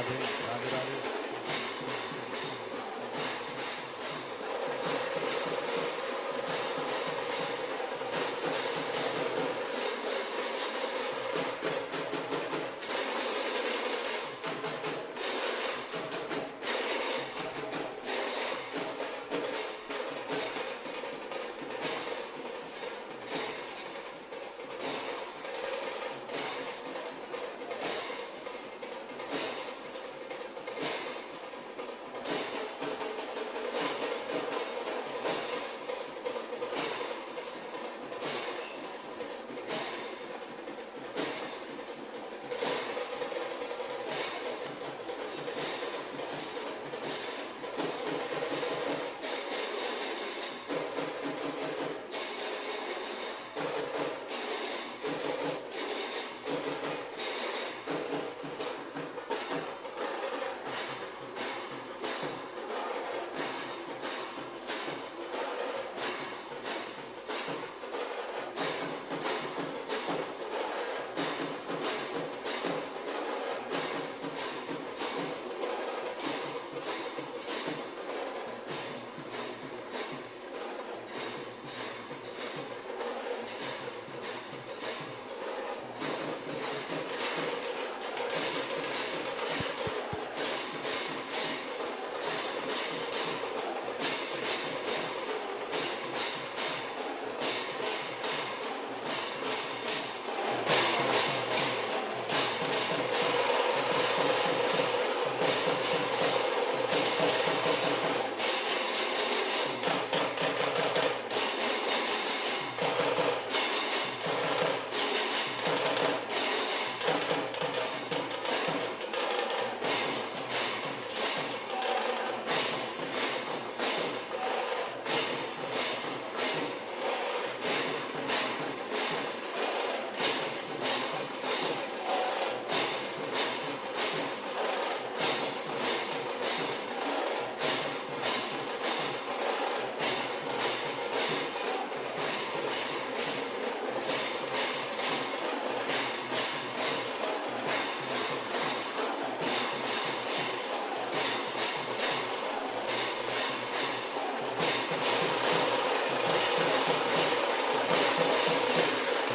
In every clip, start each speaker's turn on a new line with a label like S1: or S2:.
S1: राधे राधे राधे।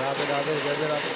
S1: राधे राधे जय जय राधे।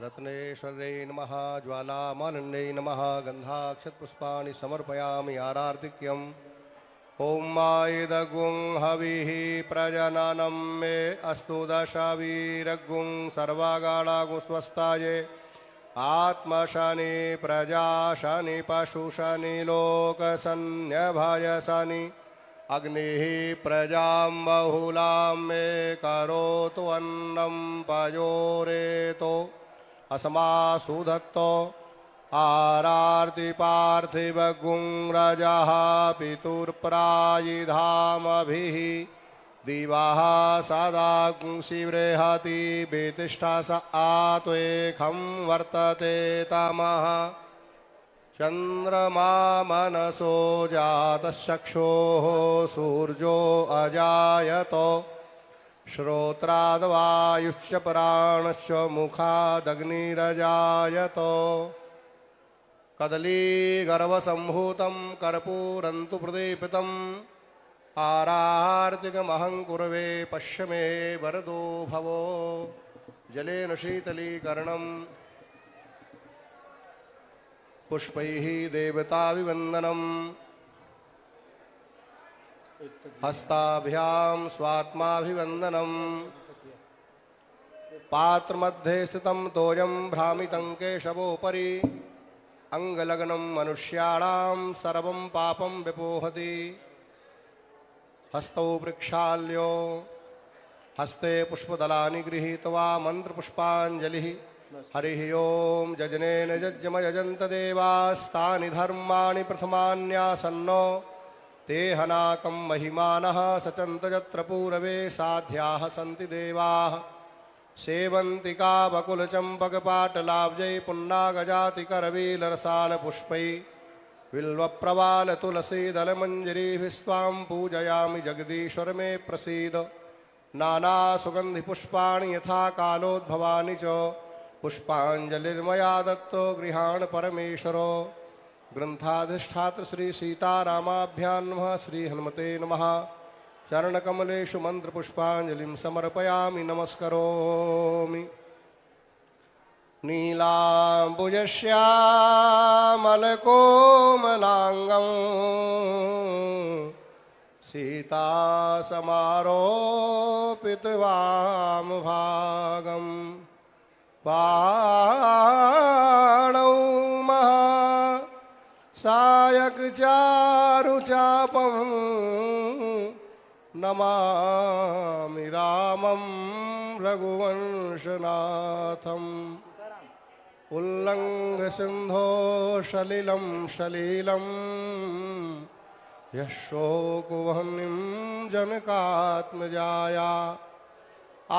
S1: रत्नेश्वरे नमः ज्वालामानंदे नमः गंधाक्षतपुष्पाणि समर्पयामि आरार्तिक्यं ॐ मायिदगुं हविः प्रजननं मे अस्तु दशवीरगुं सर्वगाणागुं स्वस्ताये आत्मशनि प्रजाशनि पशुशनि लोकसन्न्यभयशनि अग्निः प्रजां बहुलां मे करोतु अन्नं पयोरेतो अस्मासु दत्तो आरार्ति पार्थिवगुं रजः पितुर्प्रायिधामभिः दिवः सदा शिवृहति वितिष्ठा स आत्वेखं वर्तते तमः चन्द्रमा मनसो जातश्चक्षोः सूर्यो अजायतो श्रोत्राद्वायुश्च प्राणश्च मुखादग्निरजायतो कदलीगर्भसम्भूतं कर्पूरन्तु प्रदीपितम् आरार्तिकमहं कुर्वे पश्य मे वरदो भवो जलेन शीतलीकरणं पुष्पैः देवताभिवन्दनं हस्ताभ्यां स्वात्माभिवन्दनं पात्रमध्ये स्थितं तोयं भ्रामितं केशवोपरि अङ्गलग्नं मनुष्याणां सर्वं पापं विपोहति हस्तौ वृक्षाल्यो हस्ते पुष्पदलानि गृहीत्वा मन्त्रपुष्पाञ्जलिः हरिः ओं जजनेन यज्ञम यजन्त देवास्तानि धर्माणि प्रथमान्यासन्नो ते हनाकं महिमानः सचन्त यत्र पूरवे साध्याः सन्ति देवाः सेवन्तिका बकुलचम्पकपाटलाब्जै पुन्नागजातिकरवीलरसालपुष्पै बिल्वप्रवालतुलसीदलमञ्जरीभिस्त्वां पूजयामि जगदीश्वर मे प्रसीद नानासुगन्धिपुष्पाणि यथा कालोद्भवानि च पुष्पाञ्जलिर्मया दत्तो गृहाण परमेश्वरो ग्रन्थाधिष्ठात्र श्री सीतारामाभ्यां नमः श्री हनुमते नमः चरणकमलेषु मन्त्रपुष्पाञ्जलिं समर्पयामि नमस्करोमि नीलाम्बुजश्यामलकोमलाङ्गं सीतासमारोपितवामभागं पाणौ महासायकचारुचापं नमामि रामं रघुवंशनाथम् उल्लङ्घ सिन्धो सलिलं सलीलं यशोकुवह्निं जनकात्मजाया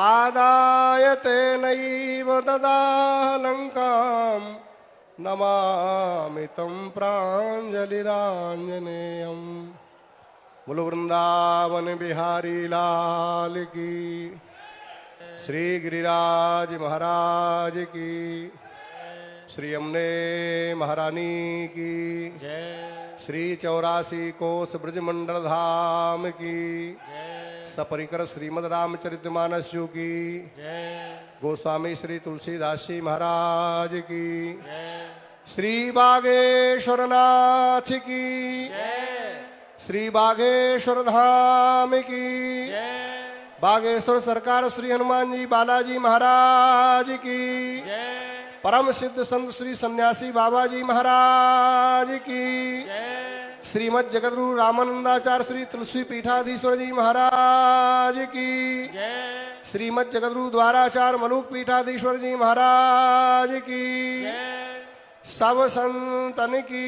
S1: आदाय तेनैव ददालङ्कां नमामि तं प्राञ्जलिराञ्जनेयम् बोलो वृंदावन बिहारी लाल की श्री गिरिराज महाराज की श्री यमुने महारानी की श्री 84 कोस ब्रजमंडल धाम की सपरिकर श्रीमद रामचरितमानस जी की गोस्वामी श्री तुलसीदास जी महाराज की श्री बागेश्वर नाथ की श्री बागेश्वर धाम की बागेश्वर सरकार श्री हनुमान जी बालाजी महाराज की परम सिद्ध संत श्री सन्यासी बाबा जी महाराज की श्रीमद जगद्गुरु रामानंदाचार्य श्री तुलसी पीठाधीश्वर जी महाराज की श्रीमद जगद्गुरु द्वाराचार्य मलुक पीठाधीश्वर जी महाराज की सब संतन की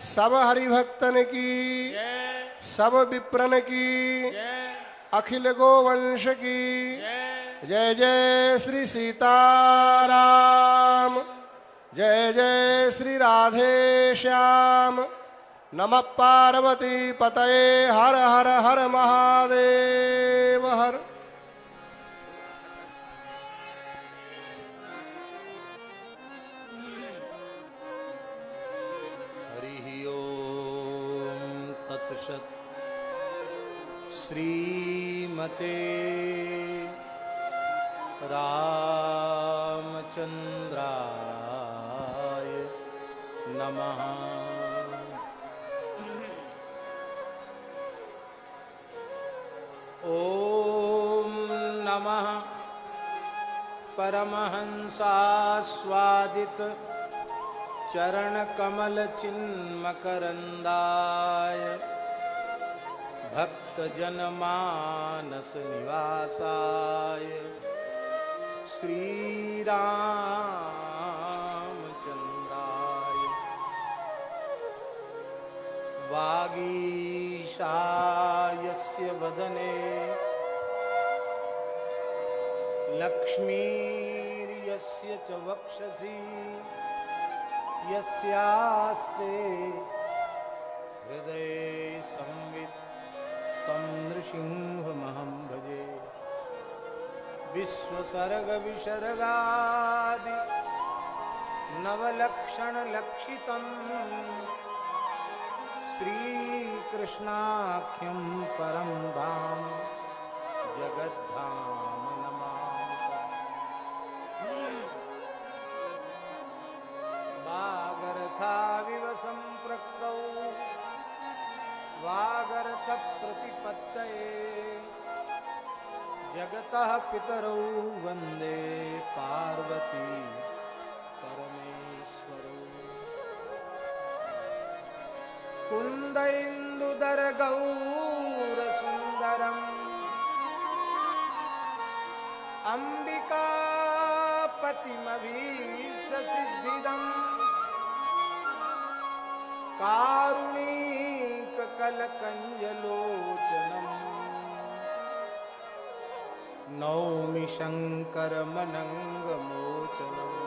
S1: सब हरिभक्तन की सब विप्रन की अखिल गोवंश की जय जय श्री सीताराम जय जय श्री राधे श्याम नमः पार्वती पतये हर हर हर महादेव हर
S2: श्रीमते रामचंद्राय नमः। ॐ नमः परमहंसास्वादित चरणकमलचिन्मकरन्दाय भक्तजनमानस निवासाय श्रीरामचन्द्राय वागीशायस्य वदने लक्ष्मीर्यस्य च वक्षसि यस्यास्ते हृदये संवित् तं नृसिंहमहं भजे। विश्वसर्गविसर्गादि नवलक्षणलक्षितं श्रीकृष्णाख्यं परं धाम जगद्धाम नमामि। वागर्थाविव सम्पृक्तौ वागर्थप्रतिपत्तये जगतः पितरौ वन्दे पार्वती परमेश्वरौ। कुन्दैन्दुदरगौरसुन्दरम् अम्बिकापतिमभीष्टसिद्धिदम् कारुणिककलकञ्जलोचनम् नौमि शङ्करमनङ्गमोचनम्।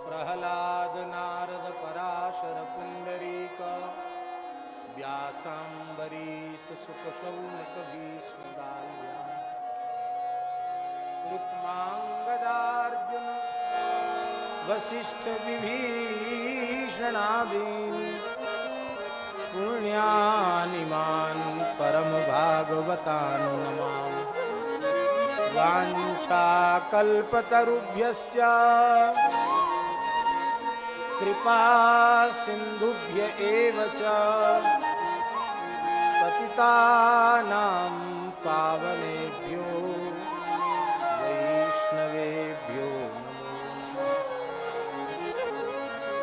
S2: प्रह्लाद नारद पराशर पुण्डरीक व्यासाम्बरीश सुखशौनक भीष्मदाल्य रुक्माङ्गदार्जुन वसिष्ठ विभीषणादीन् पुण्यानिमान् परम भागवतान् नमामि। वाञ्छाकल्पतरुभ्यश्च कृपा सिन्धुभ्य एव च पतितानां पावनेभ्यो वैष्णवेभ्यो नमो।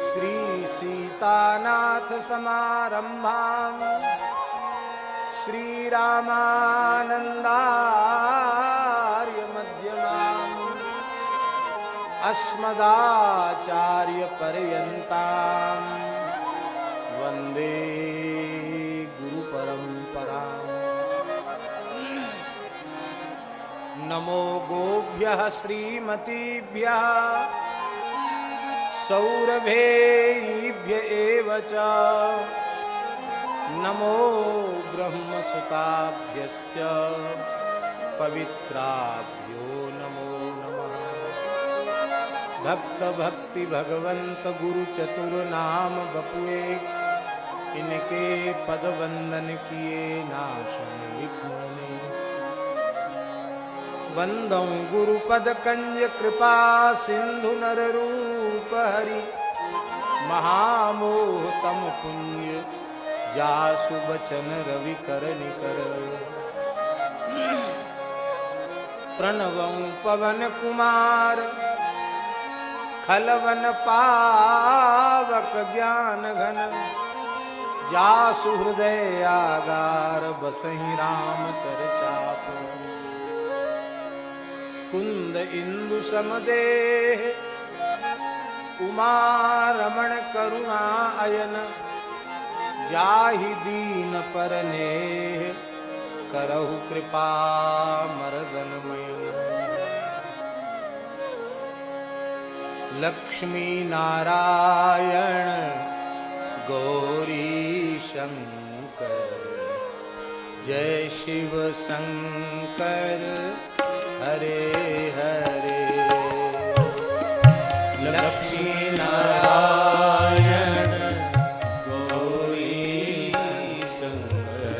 S2: श्री सीतानाथ समारंभां श्रीरामानन्दार्य मध्यमाम् अस्मदाचार्य पर्यन्तां वन्दे गुरुपरम्पराम्। नमो गोभ्यः श्रीमतीभ्यः सौरभेभ्य एव च नमो ब्रह्मसुताभ्यश्च पवित्राभ्यो नमो नमः। भक्त भक्ति भगवंत गुरु चतुर नाम बपुए इनके पद वंदन किए नाशं विघ्नने। वंदौ गुरुपद कंज कृपा सिंधु नर रूप हरि महामोह तम पुण्य जासु बचन रवि कर निकर। प्रणवं पवन कुमार खलवन पावक ज्ञान घन जासु हृदय आगार बसहि राम सर चाप। कुंद इंदु समदेह उमा रमण करुणा अयन जाहि दीन परनेह करहु कृपा मर्दन मयन। लक्ष्मी नारायण गौरी शंकर जय शिव शंकर हरे हरे। लक्ष्मी नारायण गौरी शंकर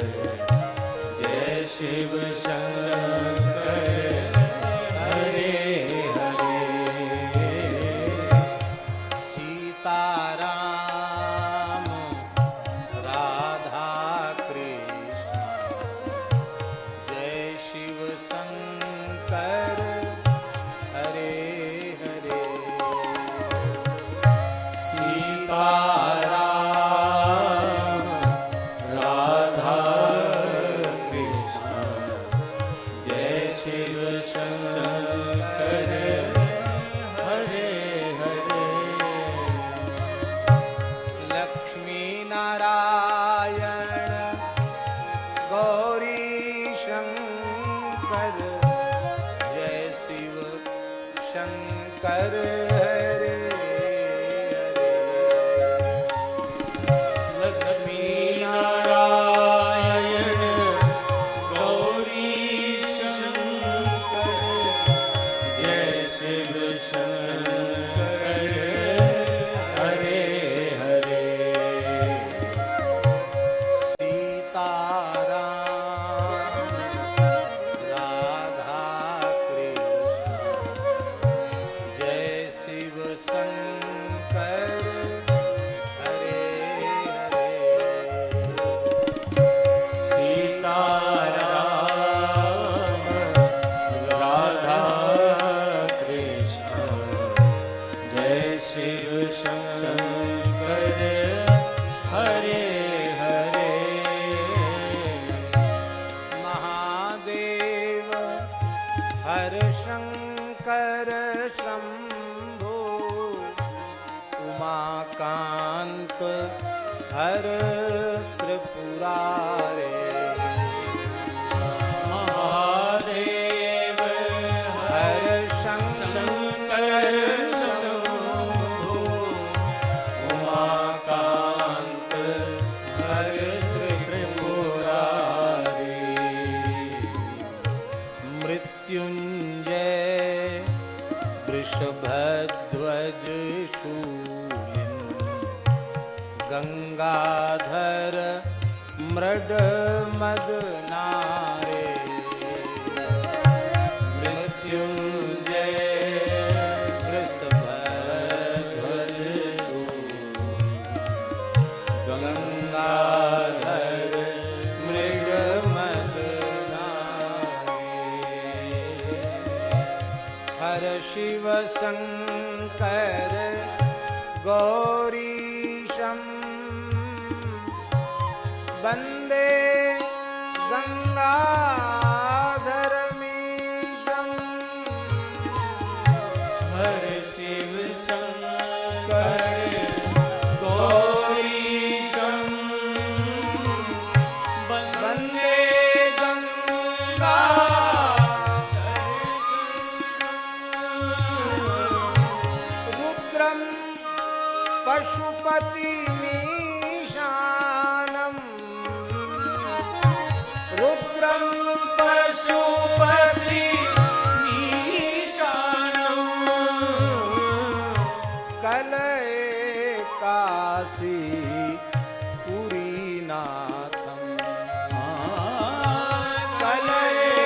S2: जय शिव शंकर हरे हरे। सीताराम राधा कृष्ण सीताराम राधा कृष्ण जय शिव शंकर हरे हरे लक्ष्मी नारायण गौरी शंकर जय शिव शंकर हरे लक्ष्मी नारायण गौरी शंकर जय शिव शंकर हरे हरे सीताराम राधा कृष्ण जय शिव शंकर हरे हरे सीताराम राधा कृष्ण जय शिव शंकर हरे हरे महादेव हर शंकर शंभो उमाकांत हर त्रिपुरारे महादेव हर शंकर शंभो उमाकांत हर त्रिपुरारे मृत्युंजय वृषभध्वज शूलिन् गंगाधर मृड मदनारे मृत्युंजय वृषभध्वज शूलिन् गंगाधर मृग मदनारे हर शिव शंकर गौरीशं वंदे गंगाधरमीशं हर शिव शंकर गौरीशं वंदे गंगा रुद्रं पशुपतिमीशानं रुद्रं पशुपतिमीशानं कलये काशी पुरीनाथं कलये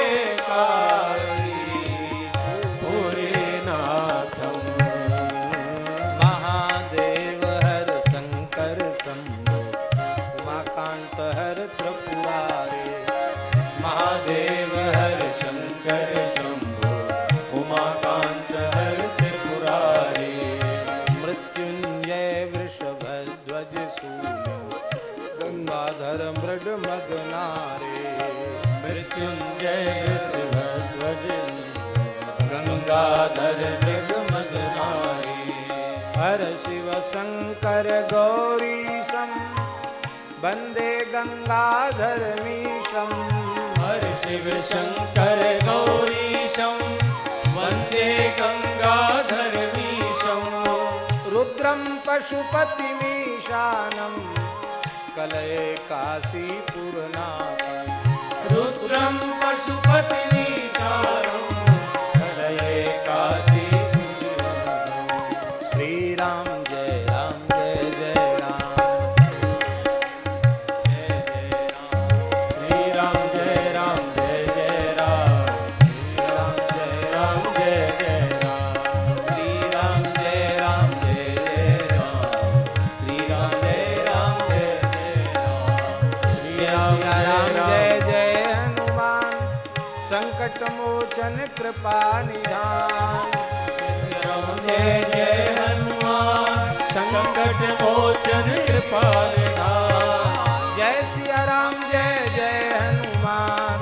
S2: काशी पुरीनाथं महादेव हर शंकर शंभो उमाकांत हर त्रिपुरारे महादेव हर शंकर शंभो उमाकांत हर त्रिपुरारे मृत्युंजय वृषभध्वज शूलिन् गंगाधर मृड मदनारे मृत्युंजय वृषभध्वज गंगाधर मृग मदनारे हर शिव शंकर गौरीशं वंदे गंगाधरमीशं हर शिव शंकर गौरीशं वंदे गंगाधरमीशं रुद्रं पशुपतिमीशानं कलये काशीपुरनाथं रुद्रं पशुपतिमीशानं कलये काशीपुरनाथं श्री राम जय राम जय जय राम जय जय राम श्री राम जय राम जय जय राम श्री राम जय राम जय जय राम श्री राम जय राम जय जय राम श्री राम जय राम जय जय राम श्री राम जय जय हनुमान संकट मोचन कृपा निधान जय जय हनुमान संकट मोचन कृपाल धाम। जय सिया राम जय जय हनुमान,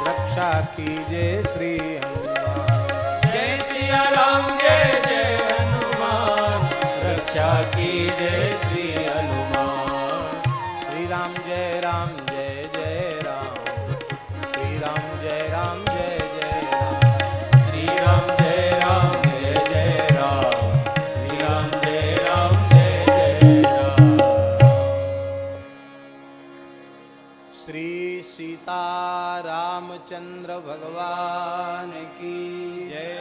S2: रक्षा कीजिए श्री हनुमान। जय सिया राम जय जय हनुमान, रक्षा कीजिए श्री हनुमान। श्री राम जय राम जय जय राम, श्री राम जय राम जय जय राम। श्री राम जय राम जय जय राम, श्री राम जय राम जय जय राम। श्री सीता रामचंद्र भगवान की जय,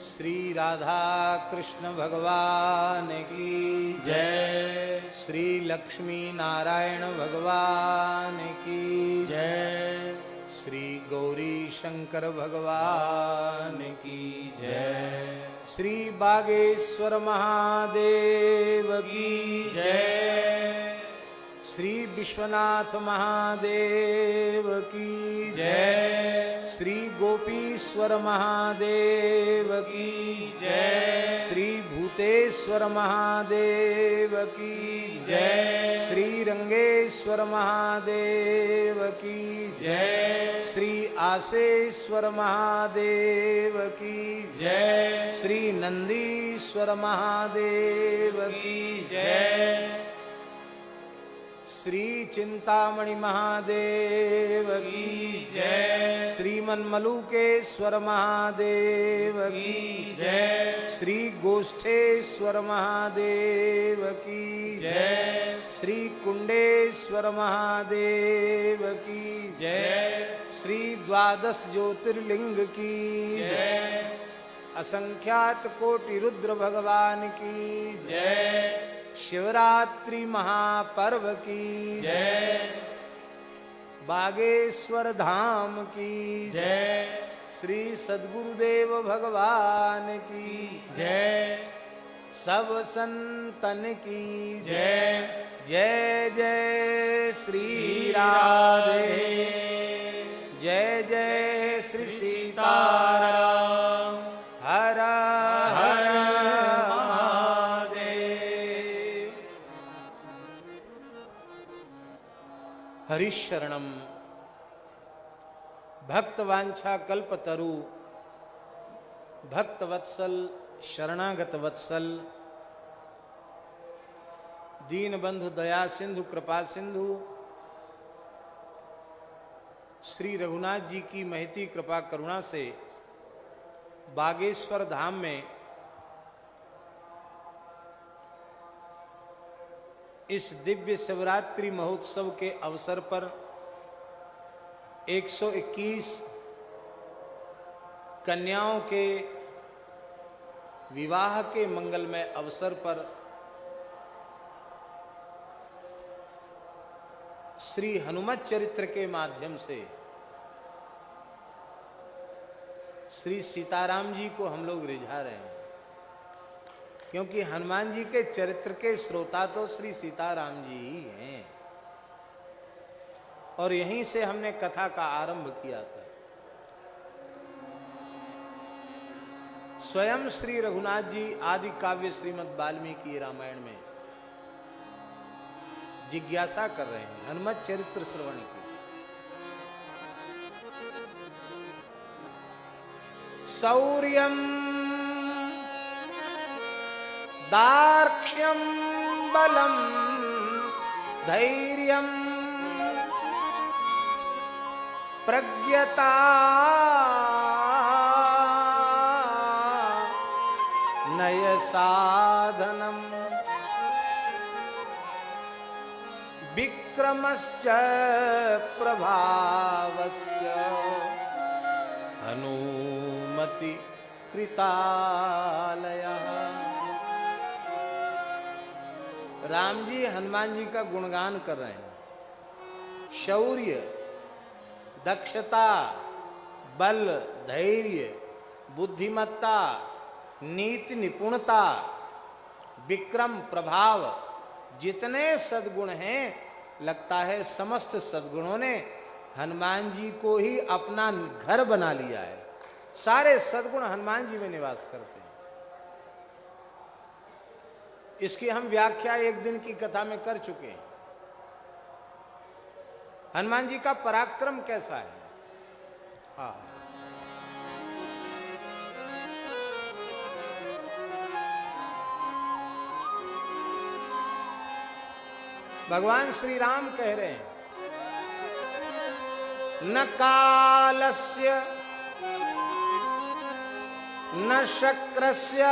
S2: श्री राधा कृष्ण भगवान की जय, श्री लक्ष्मी नारायण भगवान की जय, श्री गौरी शंकर भगवान की जय, श्री बागेश्वर महादेव की जय, श्री विश्वनाथ महादेव की जय, श्री गोपीश्वर महादेव की जय, श्री भूतेश्वर महादेव की जय, श्री रंगेश्वर महादेव की जय, श्री आसेश्वर महादेव की जय, श्री नंदीश्वर महादेव की जय, श्री चिंतामणि महादेव की जय, श्री मनमलुकेश्वर महादेव की जय, श्री गोष्ठेश्वर महादेव की जय, श्री कुंडेश्वर महादेव की जय, श्री द्वादश ज्योतिर्लिंग की जय, असंख्यात कोटि रुद्र भगवान की जय, शिवरात्रि महापर्व की जय, बागेश्वर धाम की जय, श्री सद्गुरुदेव भगवान की जय, सब संतन की जय। जय जय श्री राधे, जय जय श्री सीताराम, हर हर हरिशरणम। भक्तवांछा कल्पतरु, भक्तवत्सल शरणागत वत्सल, दीनबंधु दया सिंधु कृपा सिंधु, श्री रघुनाथ जी की महती कृपा करुणा से बागेश्वर धाम में इस दिव्य शिवरात्रि महोत्सव के अवसर पर 121 कन्याओं के विवाह के मंगलमय अवसर पर श्री हनुमत चरित्र के माध्यम से श्री सीताराम जी को हम लोग रिझा रहे हैं, क्योंकि हनुमान जी के चरित्र के श्रोता तो श्री सीताराम जी ही हैं। और यहीं से हमने कथा का आरंभ किया था। स्वयं श्री रघुनाथ जी आदि काव्य श्रीमद् वाल्मीकि रामायण में जिज्ञासा कर रहे हैं हनुमत चरित्र श्रवण की। शौर्यम दार्क्ष्यम बलम धैर्यम प्रज्ञता नय साधनम विक्रमश्च प्रभावश्च हनुमति कृतालयः। राम जी हनुमान जी का गुणगान कर रहे हैं। शौर्य, दक्षता, बल, धैर्य, बुद्धिमत्ता, नीति निपुणता, विक्रम, प्रभाव, जितने सद्गुण हैं, लगता है समस्त सद्गुणों ने हनुमान जी को ही अपना घर बना लिया है। सारे सद्गुण हनुमान जी में निवास करते हैं। इसकी हम व्याख्या एक दिन की कथा में कर चुके हैं। हनुमान जी का पराक्रम कैसा है? हाँ, भगवान श्री राम कह रहे हैं, न कालस्य न शक्रस्य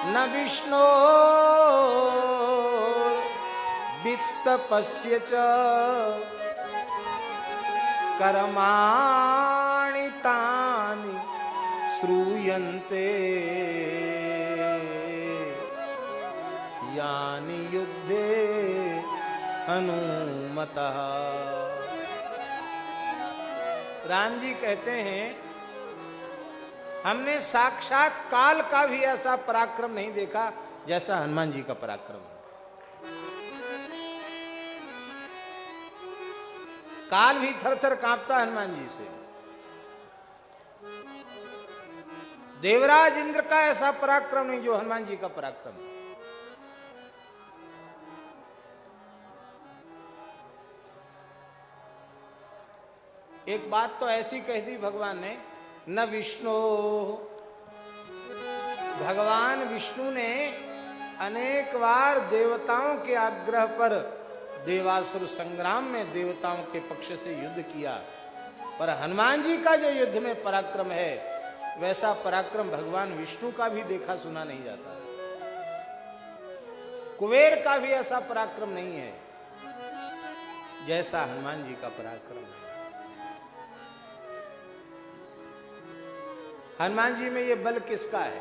S2: न विष्णो वित्तपस्य च कर्माणि तानि श्रूयन्ते यानि युद्धे हनुमतः। राम जी कहते हैं, हमने साक्षात काल का भी ऐसा पराक्रम नहीं देखा जैसा हनुमान जी का पराक्रम है। काल भी थर थर कांपता हनुमान जी से। देवराज इंद्र का ऐसा पराक्रम नहीं जो हनुमान जी का पराक्रम है। एक बात तो ऐसी कह दी भगवान ने, न विष्णु, भगवान विष्णु ने अनेक बार देवताओं के आग्रह पर देवासुर संग्राम में देवताओं के पक्ष से युद्ध किया, पर हनुमान जी का जो युद्ध में पराक्रम है वैसा पराक्रम भगवान विष्णु का भी देखा सुना नहीं जाता। कुबेर का भी ऐसा पराक्रम नहीं है जैसा हनुमान जी का पराक्रम है। हनुमान जी में ये बल किसका है?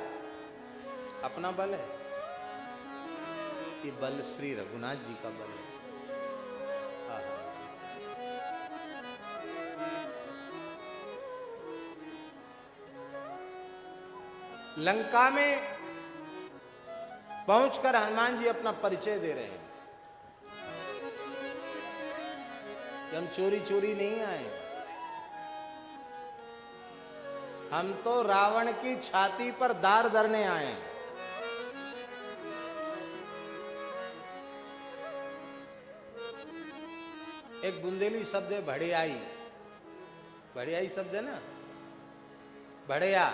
S2: अपना बल है? ये बल श्री रघुनाथ जी का बल है। लंका में पहुंचकर हनुमान जी अपना परिचय दे रहे हैं कि हम चोरी चोरी नहीं आए, हम तो रावण की छाती पर दार धरने आए हैं। एक बुंदेली शब्द है भड़ियाई। भड़ियाई शब्द है ना, भड़िया,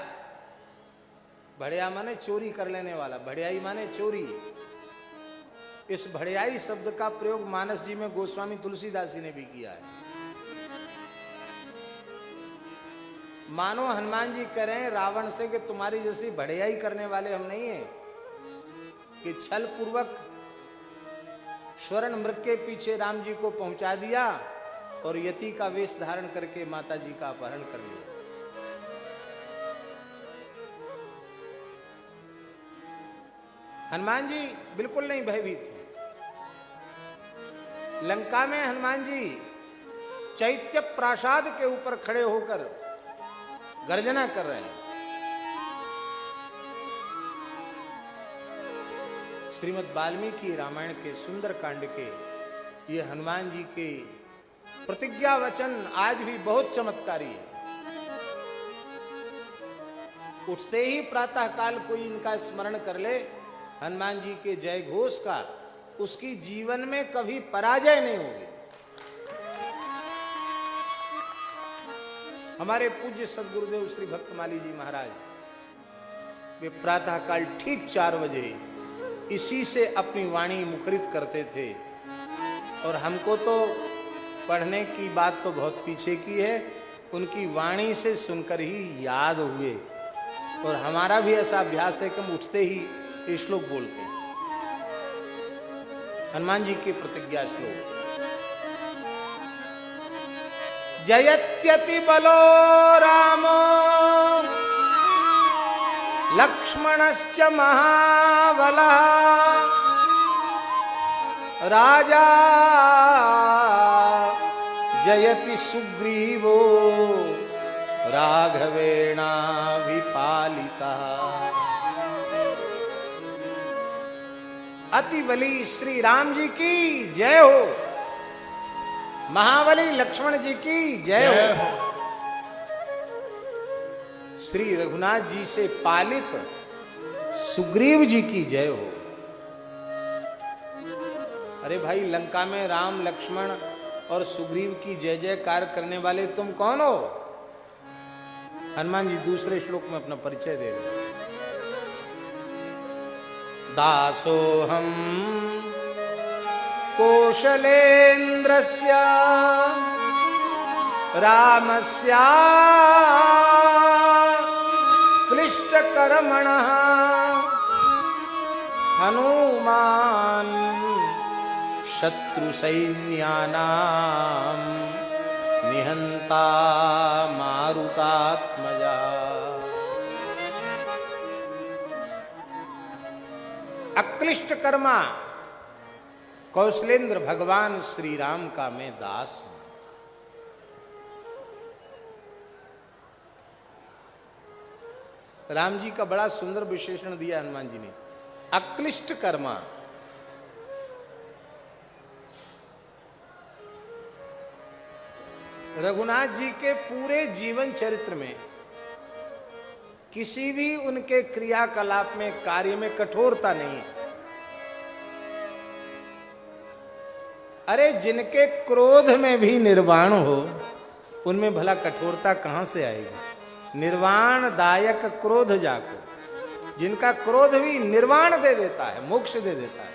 S2: भड़िया माने चोरी कर लेने वाला, भड़ियाई माने चोरी। इस भड़ियाई शब्द का प्रयोग मानस जी में गोस्वामी तुलसीदास जी ने भी किया है। मानो हनुमान जी कह रहे हैं रावण से कि तुम्हारी जैसी भड़ियाई करने वाले हम नहीं हैं कि छल पूर्वक स्वर्ण मृग के पीछे राम जी को पहुंचा दिया और यति का वेश धारण करके माता जी का अपहरण कर लिया। हनुमान जी बिल्कुल नहीं भयभीत हैं। लंका में हनुमान जी चैत्य प्रासाद के ऊपर खड़े होकर गर्जना कर रहे हैं। श्रीमद् वाल्मीकि रामायण के सुंदर कांड के ये हनुमान जी के प्रतिज्ञा वचन आज भी बहुत चमत्कारी है। उठते ही प्रातः काल कोई इनका स्मरण कर ले हनुमान जी के जय घोष का, उसकी जीवन में कभी पराजय नहीं होगी। हमारे पूज्य सदगुरुदेव श्री भक्तमाली जी महाराज वे प्रातः काल ठीक 4 बजे इसी से अपनी वाणी मुखरित करते थे, और हमको तो पढ़ने की बात तो बहुत पीछे की है, उनकी वाणी से सुनकर ही याद हुए। और हमारा भी ऐसा अभ्यास है कि हम उठते ही ये श्लोक बोलते हैं, हनुमान जी के प्रतिज्ञा श्लोक। जयत्यति बलो रामो लक्ष्मणश्च महाबलः राजा जयति सुग्रीवो राघवेणाभिपालितः। अति बली श्री राम जी की जय हो, महाबली लक्ष्मण जी की जय हो। श्री रघुनाथ जी से पालित सुग्रीव जी की जय हो। अरे भाई, लंका में राम लक्ष्मण और सुग्रीव की जय जयकार करने वाले तुम कौन हो? हनुमान जी दूसरे श्लोक में अपना परिचय दे रहे हैं। दासोहम कौशलेन्द्रस्य रामस्य क्लिष्टकर्मणः हनुमान् शत्रुसैन्यानां निहंता मारुतात्मजा। अक्लिष्ट कर्मा कौशलेंद्र भगवान श्री राम का मैं दास हूं। राम जी का बड़ा सुंदर विशेषण दिया हनुमान जी ने, अक्लिष्ट कर्मा। रघुनाथ जी के पूरे जीवन चरित्र में किसी भी उनके क्रियाकलाप में, कार्य में कठोरता नहीं है। अरे जिनके क्रोध में भी निर्वाण हो, उनमें भला कठोरता कहां से आएगी? निर्वाण दायक क्रोध जाको, जिनका क्रोध भी निर्वाण दे देता है, मोक्ष दे देता है।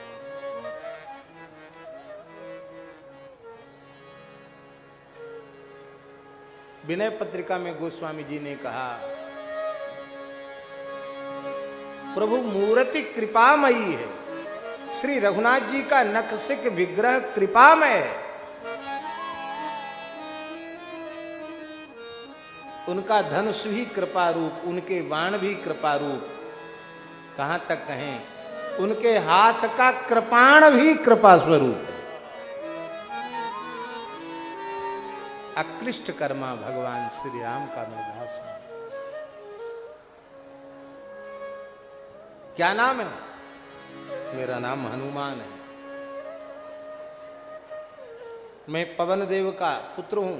S2: विनय पत्रिका में गोस्वामी जी ने कहा, प्रभु मूर्ति कृपामयी है। श्री रघुनाथ जी का नखसिक विग्रह कृपामय है। उनका धनुष भी कृपा रूप, उनके बाण भी कृपा रूप। कहां तक कहें, उनके हाथ का कृपाण भी कृपा स्वरूप है। अक्लिष्ट कर्मा भगवान श्री राम का मैं दास हूं। क्या नाम है? मेरा नाम हनुमान है। मैं पवन देव का पुत्र हूं।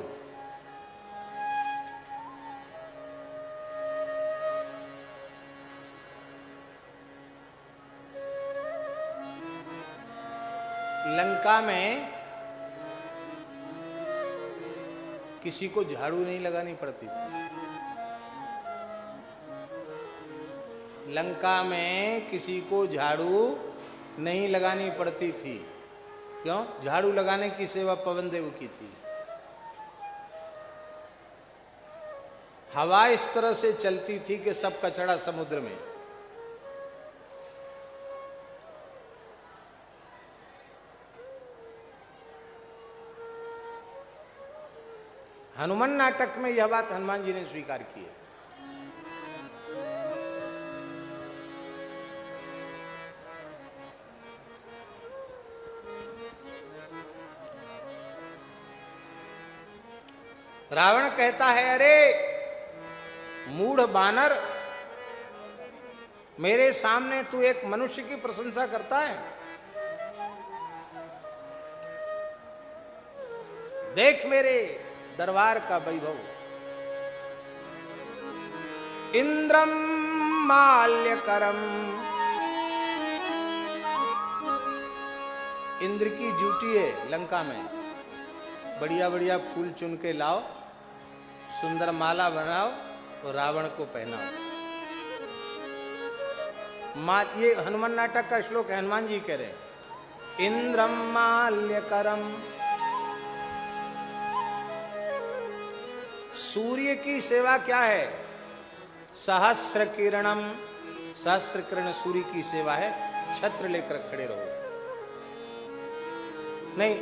S2: लंका में किसी को झाड़ू नहीं लगानी पड़ती थी। लंका में किसी को झाड़ू नहीं लगानी पड़ती थी। क्यों? झाड़ू लगाने की सेवा पवन देव की थी। हवा इस तरह से चलती थी कि सब कचरा समुद्र में। हनुमान नाटक में यह बात हनुमान जी ने स्वीकार की है। रावण कहता है, अरे मूढ़ बानर, मेरे सामने तू एक मनुष्य की प्रशंसा करता है? देख मेरे दरबार का वैभव। इंद्रम माल्यकरम, इंद्र की ड्यूटी है लंका में, बढ़िया बढ़िया फूल चुन के लाओ, सुंदर माला बनाओ और रावण को पहनाओ। ये हनुमान नाटक का श्लोक है, हनुमान जी कह रहे, इंद्रम माल्यकरम। सूर्य की सेवा क्या है? सहस्र किरणम, सहस्र किरण सूर्य की सेवा है। छत्र लेकर खड़े रहो। नहीं,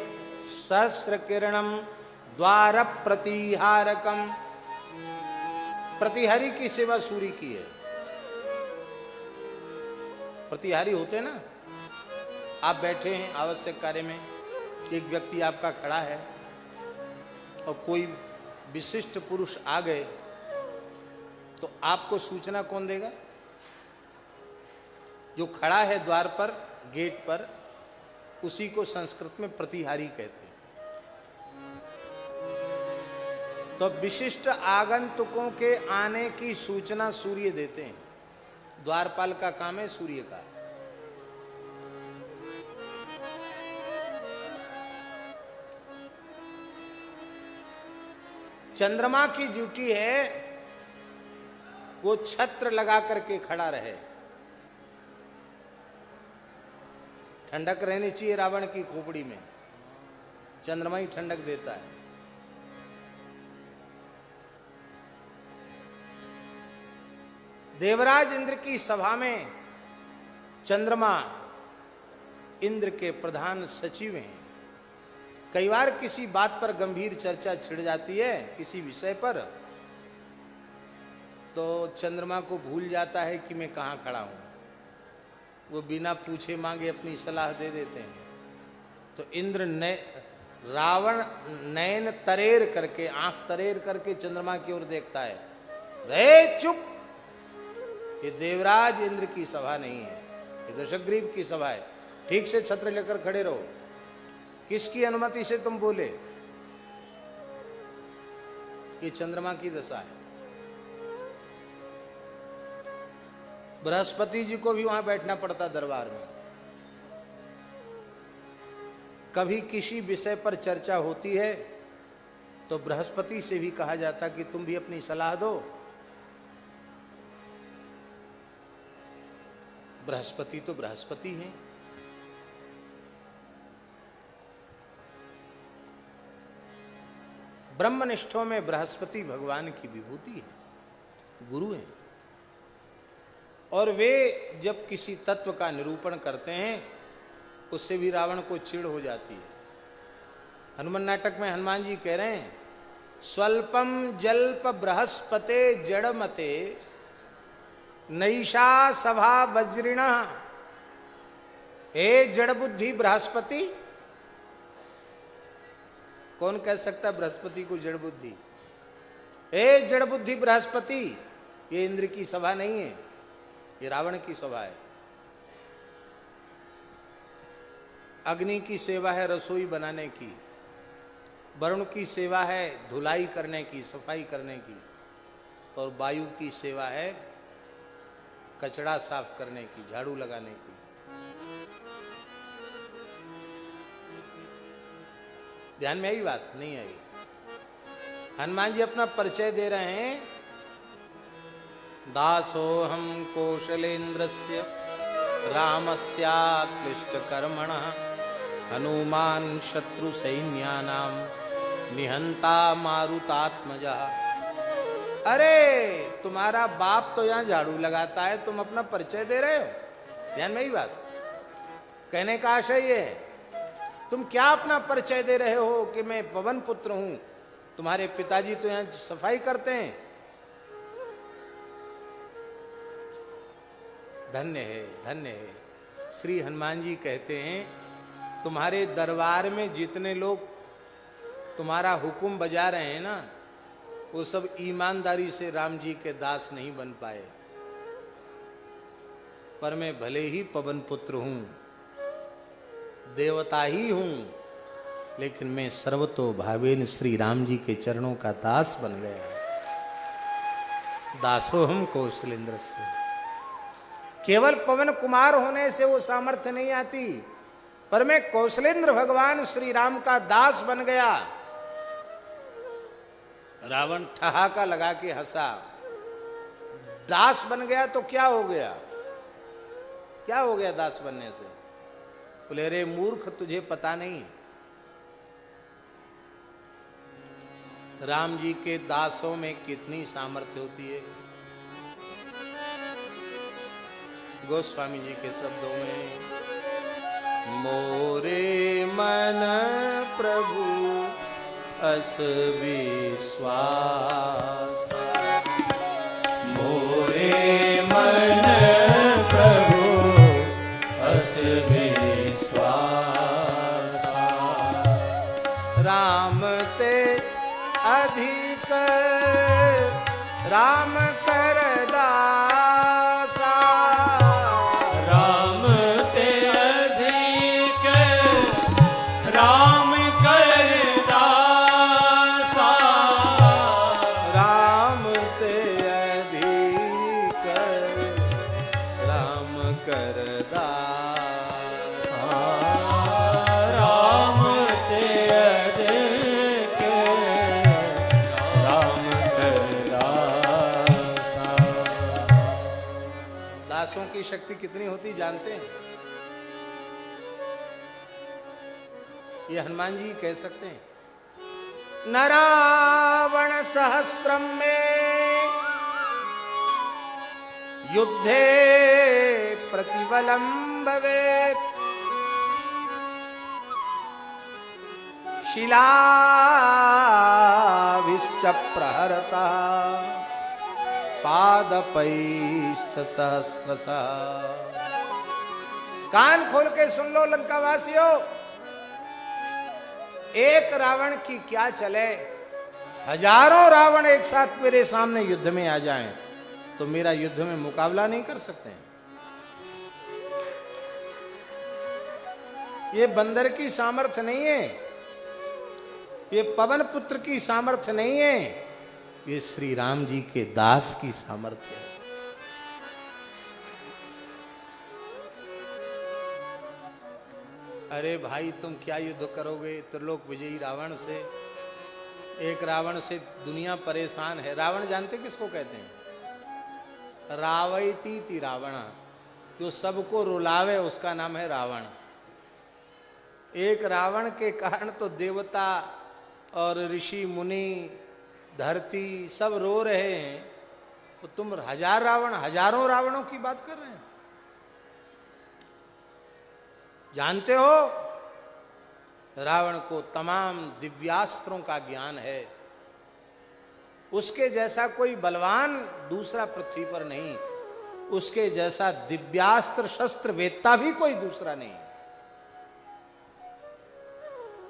S2: सहस्र किरणम द्वार प्रतिहारकम, प्रतिहारी की सेवा सूर्य की है। प्रतिहारी होते हैं ना, आप बैठे हैं आवश्यक कार्य में, एक व्यक्ति आपका खड़ा है और कोई विशिष्ट पुरुष आ गए, तो आपको सूचना कौन देगा? जो खड़ा है द्वार पर, गेट पर, उसी को संस्कृत में प्रतिहारी कहते हैं। तो विशिष्ट आगंतुकों के आने की सूचना सूर्य देते हैं। द्वारपाल का काम है सूर्य का। चंद्रमा की ड्यूटी है वो छत्र लगा करके खड़ा रहे, ठंडक रहनी चाहिए रावण की खोपड़ी में, चंद्रमा ही ठंडक देता है। देवराज इंद्र की सभा में चंद्रमा इंद्र के प्रधान सचिव हैं। कई बार किसी बात पर गंभीर चर्चा छिड़ जाती है, किसी विषय पर, तो चंद्रमा को भूल जाता है कि मैं कहां खड़ा हूं। वो बिना पूछे मांगे अपनी सलाह दे देते हैं। तो इंद्र ने रावण नयन तरेर करके, आंख तरेर करके चंद्रमा की ओर देखता है। रे चुप, ये देवराज इंद्र की सभा नहीं है, ये दशग्रीव की सभा है। ठीक से छत्र लेकर खड़े रहो। किसकी अनुमति से तुम बोले? ये चंद्रमा की दशा है। बृहस्पति जी को भी वहां बैठना पड़ता दरबार में। कभी किसी विषय पर चर्चा होती है तो बृहस्पति से भी कहा जाता कि तुम भी अपनी सलाह दो। बृहस्पति तो बृहस्पति हैं। ब्रह्मनिष्ठों में बृहस्पति भगवान की विभूति है, गुरु हैं। और वे जब किसी तत्व का निरूपण करते हैं उससे भी रावण को चिढ़ हो जाती है। हनुमान नाटक में हनुमान जी कह रहे हैं, स्वल्पम जल्प बृहस्पते जड़मते नैषा सभा वज्रिण। हे जड़ बुद्धि बृहस्पति। कौन कह सकता बृहस्पति को जड़ बुद्धि? हे जड़ बुद्धि बृहस्पति, ये इंद्र की सभा नहीं है, ये रावण की सभा है। अग्नि की सेवा है रसोई बनाने की, वरुण की सेवा है धुलाई करने की, सफाई करने की, और वायु की सेवा है कचरा साफ करने की, झाड़ू लगाने की। ध्यान में आई बात? नहीं आई। हनुमान जी अपना परिचय दे रहे हैं, दासोहम कौशलेन्द्रस्य रामस्याक्लिष्ट कर्मणः हनुमान शत्रु सैन्यानाम निहंता मारुतात्मजा। अरे तुम्हारा बाप तो यहां झाड़ू लगाता है, तुम अपना परिचय दे रहे हो? ध्यान में ही बात। कहने का आशय ये है, तुम क्या अपना परिचय दे रहे हो कि मैं पवन पुत्र हूं, तुम्हारे पिताजी तो यहां सफाई करते हैं। धन्य है, धन्य है। श्री हनुमान जी कहते हैं, तुम्हारे दरबार में जितने लोग तुम्हारा हुक्म बजा रहे हैं ना, वो सब ईमानदारी से राम जी के दास नहीं बन पाए। पर मैं भले ही पवन पुत्र हूं, देवता ही हूं, लेकिन मैं सर्वतो भावेन श्री राम जी के चरणों का दास बन गया। दासोहम कौशलेन्द्र से। केवल पवन कुमार होने से वो सामर्थ्य नहीं आती, पर मैं कौशलेन्द्र भगवान श्री राम का दास बन गया। रावण ठहाका लगा के हंसा। दास बन गया तो क्या हो गया? क्या हो गया दास बनने से? बोले रे मूर्ख, तुझे पता नहीं, राम जी के दासों में कितनी सामर्थ्य होती है। गोस्वामी जी के शब्दों में, मोरे मन प्रभु अस विश्वास, मोरे मन प्रभु अस विश्वास, राम ते अधिक राम कर दासा,
S3: राम ते अधिक राम कर दासा,
S2: करदासा।
S3: राम ते अधिक राम दासा।
S2: दासों की शक्ति कितनी होती जानते हैं? ये हनुमान जी कह सकते हैं, न रावण सहस्रम में युद्धे प्रतिबलम भवेत्, शिलाभिश्च प्रहरता पादपैश्च सहस्रशः। कान खोल के सुन लो लंकावासियों, एक रावण की क्या चले, हजारों रावण एक साथ मेरे सामने युद्ध में आ जाएं तो मेरा युद्ध में मुकाबला नहीं कर सकते हैं। ये बंदर की सामर्थ्य नहीं है, ये पवन पुत्र की सामर्थ्य नहीं है, ये श्री राम जी के दास की सामर्थ्य है। अरे भाई तुम क्या युद्ध करोगे त्रिलोक विजयी रावण से? एक रावण से दुनिया परेशान है। रावण जानते किसको कहते हैं? रावयती ती रावण, जो सबको रुलावे उसका नाम है रावण। एक रावण के कारण तो देवता और ऋषि मुनि धरती सब रो रहे हैं, तो तुम हजारों रावणों की बात कर रहे हैं। जानते हो रावण को तमाम दिव्यास्त्रों का ज्ञान है, उसके जैसा कोई बलवान दूसरा पृथ्वी पर नहीं, उसके जैसा दिव्यास्त्र शस्त्र वेत्ता भी कोई दूसरा नहीं।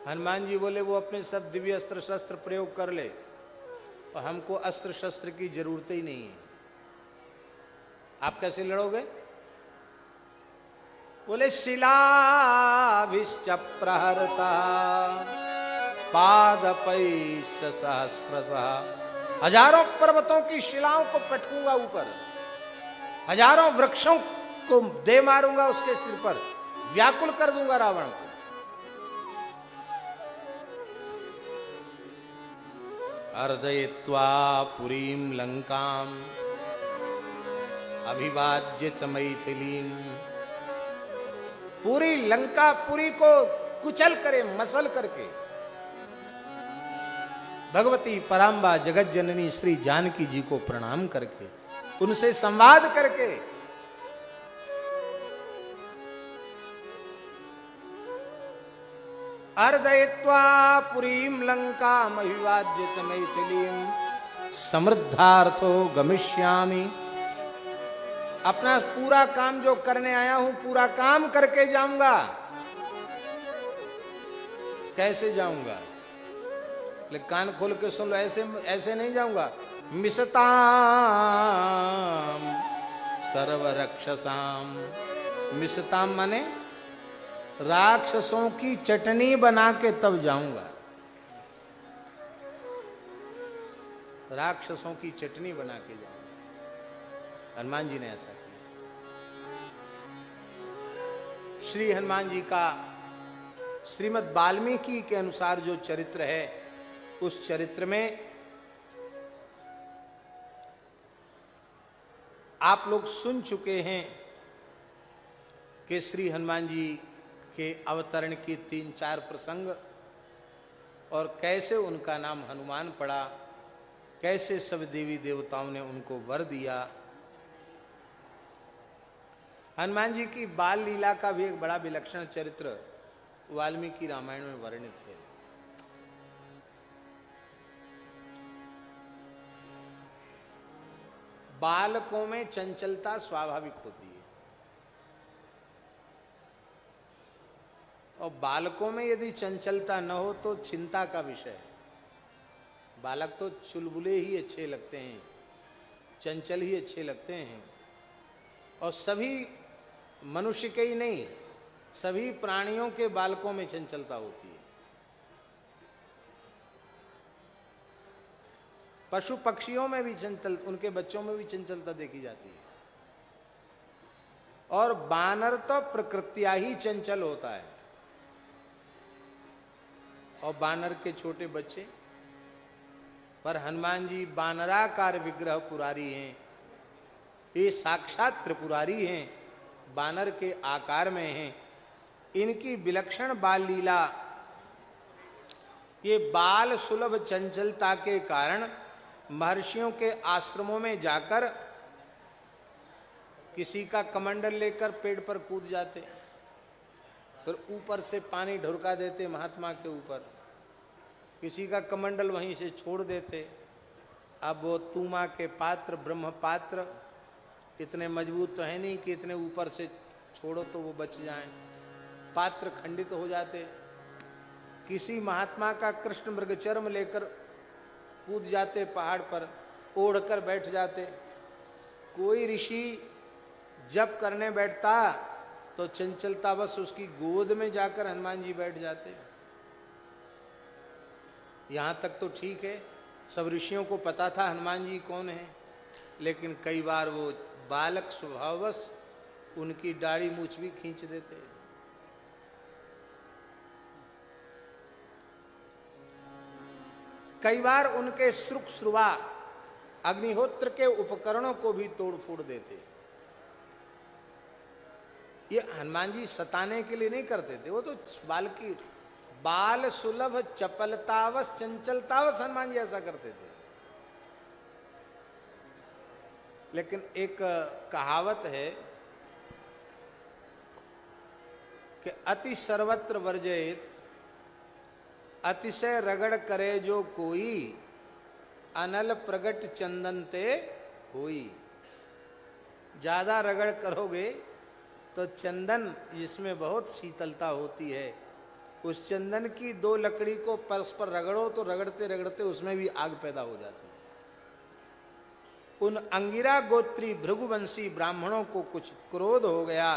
S2: हनुमान जी बोले वो अपने सब दिव्य अस्त्र शस्त्र प्रयोग कर ले और हमको अस्त्र शस्त्र की जरूरत ही नहीं है। आप कैसे लड़ोगे? बोले शिलाभिश्च प्रहरता पादपैश्च सहस्रशः। हजारों पर्वतों की शिलाओं को पटकूंगा ऊपर, हजारों वृक्षों को दे मारूंगा उसके सिर पर, व्याकुल कर दूंगा रावण को। अर्दयित्वा पुरीं लंकाम अभिवाज्य च मैथिलीं। पूरी लंकापुरी को कुचल करे, मसल करके भगवती पराम्बा जगत जननी श्री जानकी जी को प्रणाम करके, उनसे संवाद करके अर्दयित्वा पुरीं लंकाम अभिवाज्य च मैथिलीं समृद्धार्थो गमिष्यामि। अपना पूरा काम जो करने आया हूं पूरा काम करके जाऊंगा। कैसे जाऊंगा? लेकिन कान खोल के सुन लो, ऐसे नहीं जाऊंगा। मिसताम सर्वरक्षसाम। मिसताम माने राक्षसों की चटनी बना के तब जाऊंगा। राक्षसों की चटनी बना के जाऊंगा। हनुमान जी ने ऐसा किया। श्री हनुमान जी का श्रीमद् वाल्मीकि के अनुसार जो चरित्र है, उस चरित्र में आप लोग सुन चुके हैं कि श्री हनुमान जी के अवतरण की 3-4 प्रसंग और कैसे उनका नाम हनुमान पड़ा, कैसे सब देवी देवताओं ने उनको वर दिया। हनुमान जी की बाल लीला का भी एक बड़ा विलक्षण चरित्र वाल्मीकि रामायण में वर्णित है। बालकों में चंचलता स्वाभाविक होती है, और बालकों में यदि चंचलता न हो तो चिंता का विषय है। बालक तो चुलबुले ही अच्छे लगते हैं, चंचल ही अच्छे लगते हैं, और सभी मनुष्य के ही नहीं, सभी प्राणियों के बालकों में चंचलता होती है। पशु पक्षियों में भी चंचल, उनके बच्चों में भी चंचलता देखी जाती है। और बानर तो प्रकृत्या ही चंचल होता है। और बानर के छोटे बच्चे, पर हनुमान जी बानराकार विग्रह पुरारी हैं, ये साक्षात त्रिपुरारी हैं, बानर के आकार में हैं। इनकी विलक्षण बाल लीला, ये बाल सुलभ चंचलता के कारण महर्षियों के आश्रमों में जाकर किसी का कमंडल लेकर पेड़ पर कूद जाते, फिर ऊपर से पानी ढुरका देते महात्मा के ऊपर, किसी का कमंडल वहीं से छोड़ देते। अब वो तूमा के पात्र, ब्रह्म पात्र इतने मजबूत तो है नहीं कि इतने ऊपर से छोड़ो तो वो बच जाएं, पात्र खंडित हो जाते। किसी महात्मा का कृष्ण मृगचर्म लेकर कूद जाते पहाड़ पर, ओढ़कर बैठ जाते। कोई ऋषि जप करने बैठता तो चंचलता बस उसकी गोद में जाकर हनुमान जी बैठ जाते। यहां तक तो ठीक है, सब ऋषियों को पता था हनुमान जी कौन है, लेकिन कई बार वो बालक स्वभाववश उनकी दाढ़ी मूछ भी खींच देते। कई बार उनके श्रुक श्रुवा अग्निहोत्र के उपकरणों को भी तोड़ फोड़ देते। ये हनुमान जी सताने के लिए नहीं करते थे, वो तो बाल सुलभ चपलतावश चंचलतावश हनुमान जी ऐसा करते थे। लेकिन एक कहावत है कि अति सर्वत्र वर्जयेत, अतिशय रगड़ करे जो कोई, अनल प्रगट चंदन ते होई। ज्यादा रगड़ करोगे तो चंदन जिसमें बहुत शीतलता होती है, उस चंदन की दो लकड़ी को परस्पर रगड़ो तो रगड़ते रगड़ते उसमें भी आग पैदा हो जाती है। उन अंगिरा गोत्री भृगुवंशी ब्राह्मणों को कुछ क्रोध हो गया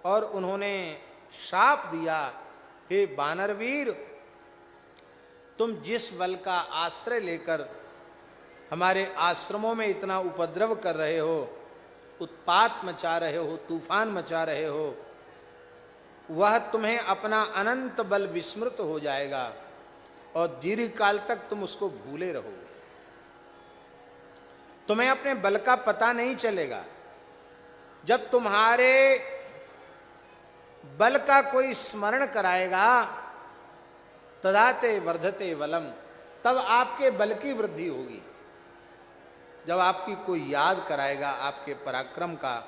S2: और उन्होंने शाप दिया, हे बानरवीर, तुम जिस बल का आश्रय लेकर हमारे आश्रमों में इतना उपद्रव कर रहे हो, उत्पात मचा रहे हो, तूफान मचा रहे हो, वह तुम्हें अपना अनंत बल विस्मृत हो जाएगा और दीर्घ काल तक तुम उसको भूले रहोगे। तुम्हें अपने बल का पता नहीं चलेगा। जब तुम्हारे बल का कोई स्मरण कराएगा, तदाते वर्धते बलम, तब आपके बल की वृद्धि होगी। जब आपकी कोई याद कराएगा आपके पराक्रम का।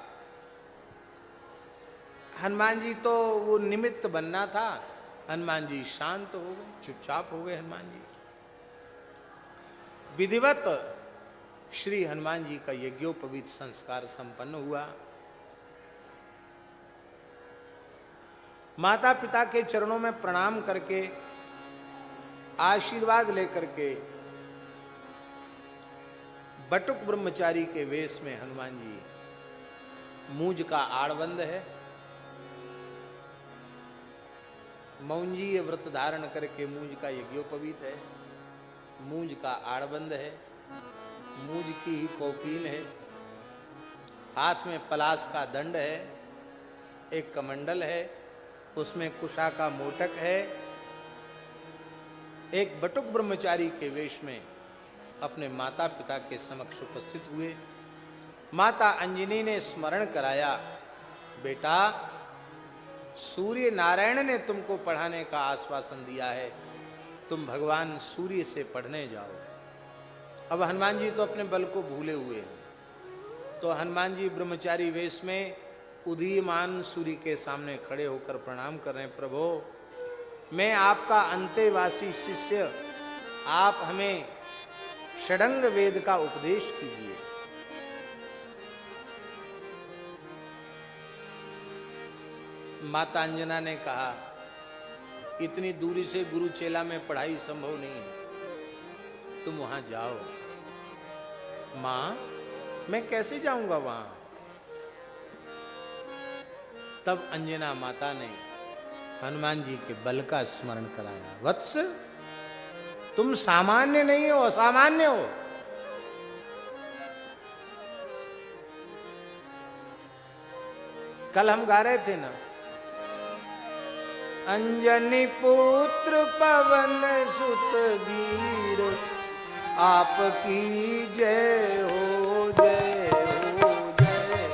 S2: हनुमान जी तो वो निमित्त बनना था, हनुमान जी शांत हो गए, चुपचाप हो गए हनुमान जी। विधिवत श्री हनुमान जी का यज्ञोपवीत संस्कार संपन्न हुआ। माता पिता के चरणों में प्रणाम करके, आशीर्वाद लेकर के, बटुक ब्रह्मचारी के वेश में हनुमान जी, मूंज का आड़बंद है, मौंजीय व्रत धारण करके मूंज का यज्ञोपवीत है, मूंज का आड़बंद है, मूंज की ही कौपीन है, हाथ में पलाश का दंड है, एक कमंडल है, उसमें कुशा का मोटक है। एक बटुक ब्रह्मचारी के वेश में अपने माता पिता के समक्ष उपस्थित हुए। माता अंजनी ने स्मरण कराया, बेटा, सूर्य नारायण ने तुमको पढ़ाने का आश्वासन दिया है, तुम भगवान सूर्य से पढ़ने जाओ। अब हनुमान जी तो अपने बल को भूले हुए हैं, तो हनुमान जी ब्रह्मचारी वेश में उदीयमान सूर्य के सामने खड़े होकर प्रणाम कर रहे हैं। प्रभो, मैं आपका अंतेवासी शिष्य, आप हमें षडंग वेद का उपदेश कीजिए। माता अंजना ने कहा, इतनी दूरी से गुरु चेला में पढ़ाई संभव नहीं है, तुम वहां जाओ। मां, मैं कैसे जाऊंगा वहां? तब अंजना माता ने हनुमान जी के बल का स्मरण कराया। वत्स, तुम सामान्य नहीं हो, असामान्य हो। कल हम गा रहे थे ना, अंजनी पुत्र पवन सुत वीर आपकी जय हो जय हो जय।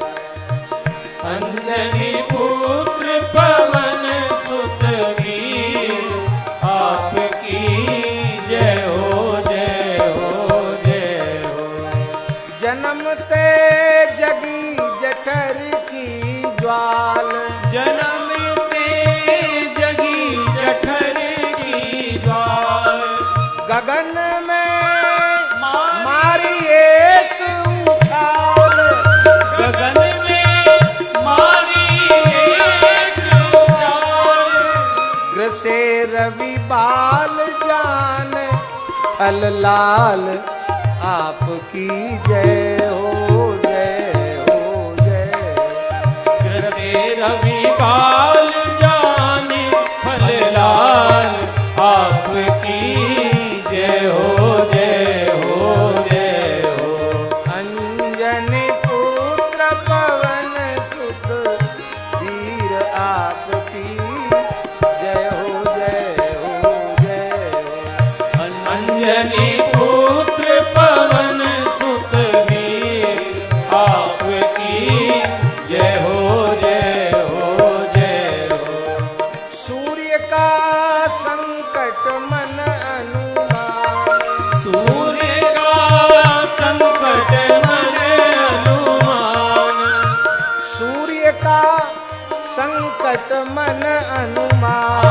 S3: अंजनी पुत्र पवन सुत वीर आपकी जय हो जय हो जय हो।
S2: जन्मते जगी जठर की ज्वाल,
S3: जन्मते जगी जठर की ज्वाल,
S2: गगन में मारी एक उछाल,
S3: गगन में मारी एक उछाल।
S2: ग्रसे रवि बाल जान फल लाल आपकी जय हो जय हो जय।
S3: ग्रसे रवि बाल जाने फल लाल आपकी जय हो जय हो जय हो।
S2: अंजनी पुत्र पवन सुत वीर आपकी जय हो जय हो जय हो।
S3: अंजनी पुत्र पवन सुत वीर आपकी जय हो जय हो जय हो।
S2: सूर्य का संकट मन अनुमान,
S3: सूर्य का संकट मन अनुमान,
S2: सूर्य का संकट मन अनुमान।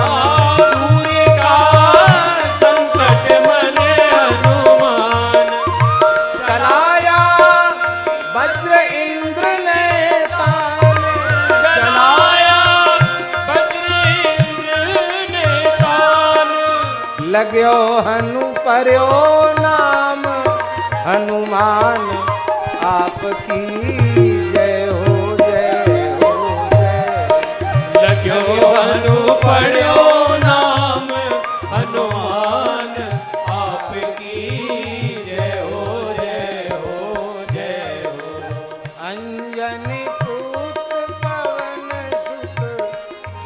S3: सूर्य का संकट मन अनुमान,
S2: चलाया वज्र इंद्र ने तान,
S3: चलाया वज्र इंद्र ने तान।
S2: लाग्यो हनु पर्यो नाम हनुमान आपकी जय हो जय हो जय।
S3: लग्यो हनु पढ़्यो नाम हनुमान आपकी जय हो जय हो जय हो।
S2: अंजनी पुत्र पवन सुत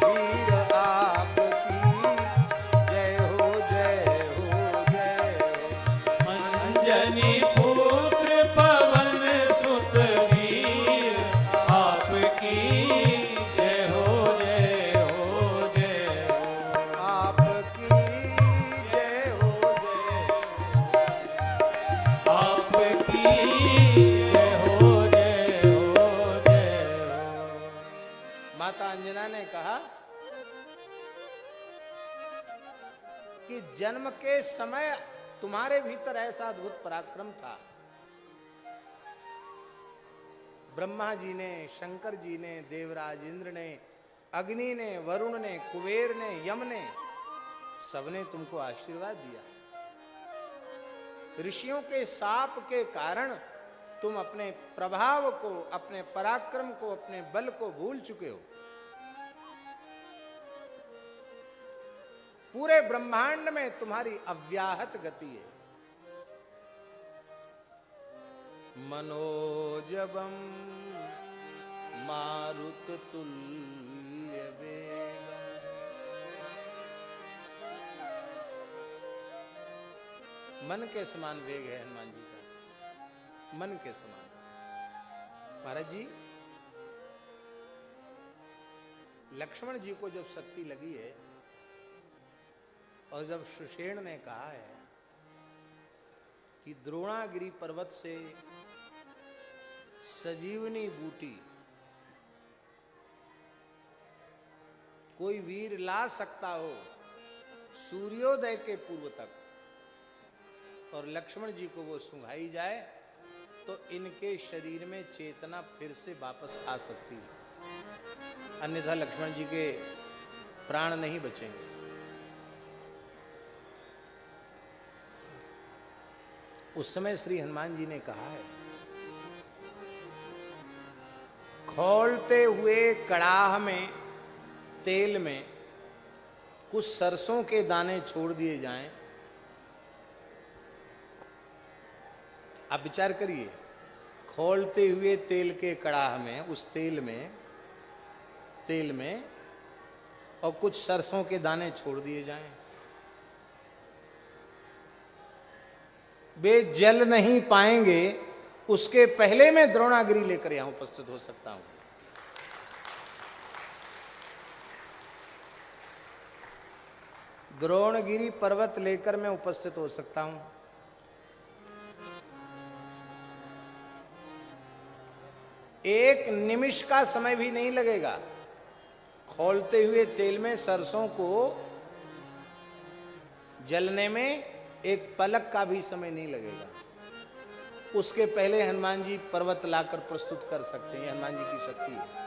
S2: वीर आपकी जय हो जय हो जय हो।
S3: अंजनी पुत्र पवन सुत वीर आपकी जय हो जय हो जय हो।
S2: आपकी जय हो जय
S3: आपकी जय हो जय हो जय हो।
S2: माता अंजना ने कहा कि जन्म के समय तुम्हारे भीतर ऐसा अद्भुत पराक्रम था। ब्रह्मा जी ने, शंकर जी ने, देवराज इंद्र ने, अग्नि ने, वरुण ने, कुबेर ने, यम ने, सबने तुमको आशीर्वाद दिया। ऋषियों के शाप के कारण तुम अपने प्रभाव को, अपने पराक्रम को, अपने बल को भूल चुके हो। पूरे ब्रह्मांड में तुम्हारी अव्याहत गति है। मनोजवम मारुत तुल्य वेगम, मन के समान वेग है हनुमान जी का, मन के समान। महाराज जी, लक्ष्मण जी को जब शक्ति लगी है और जब सुषेण ने कहा है कि द्रोणागिरी पर्वत से सजीवनी बूटी कोई वीर ला सकता हो सूर्योदय के पूर्व तक, और लक्ष्मण जी को वो सुंघाई जाए तो इनके शरीर में चेतना फिर से वापस आ सकती है, अन्यथा लक्ष्मण जी के प्राण नहीं बचेंगे। उस समय श्री हनुमान जी ने कहा है, खौलते हुए कड़ाह में तेल में कुछ सरसों के दाने छोड़ दिए जाएं। आप विचार करिए, खौलते हुए तेल के कड़ाह में, उस तेल में
S3: तेल में और कुछ सरसों के दाने छोड़ दिए जाएं। वे जल नहीं पाएंगे, उसके पहले मैं द्रोणागिरी लेकर यहां उपस्थित हो सकता हूं। द्रोणगिरी पर्वत लेकर मैं उपस्थित हो सकता हूं। एक निमिष का समय भी नहीं लगेगा। खौलते हुए तेल में सरसों को जलने में एक पलक का भी समय नहीं लगेगा। उसके पहले हनुमान जी पर्वत लाकर प्रस्तुत कर सकते हैं। हनुमान जी की शक्ति है।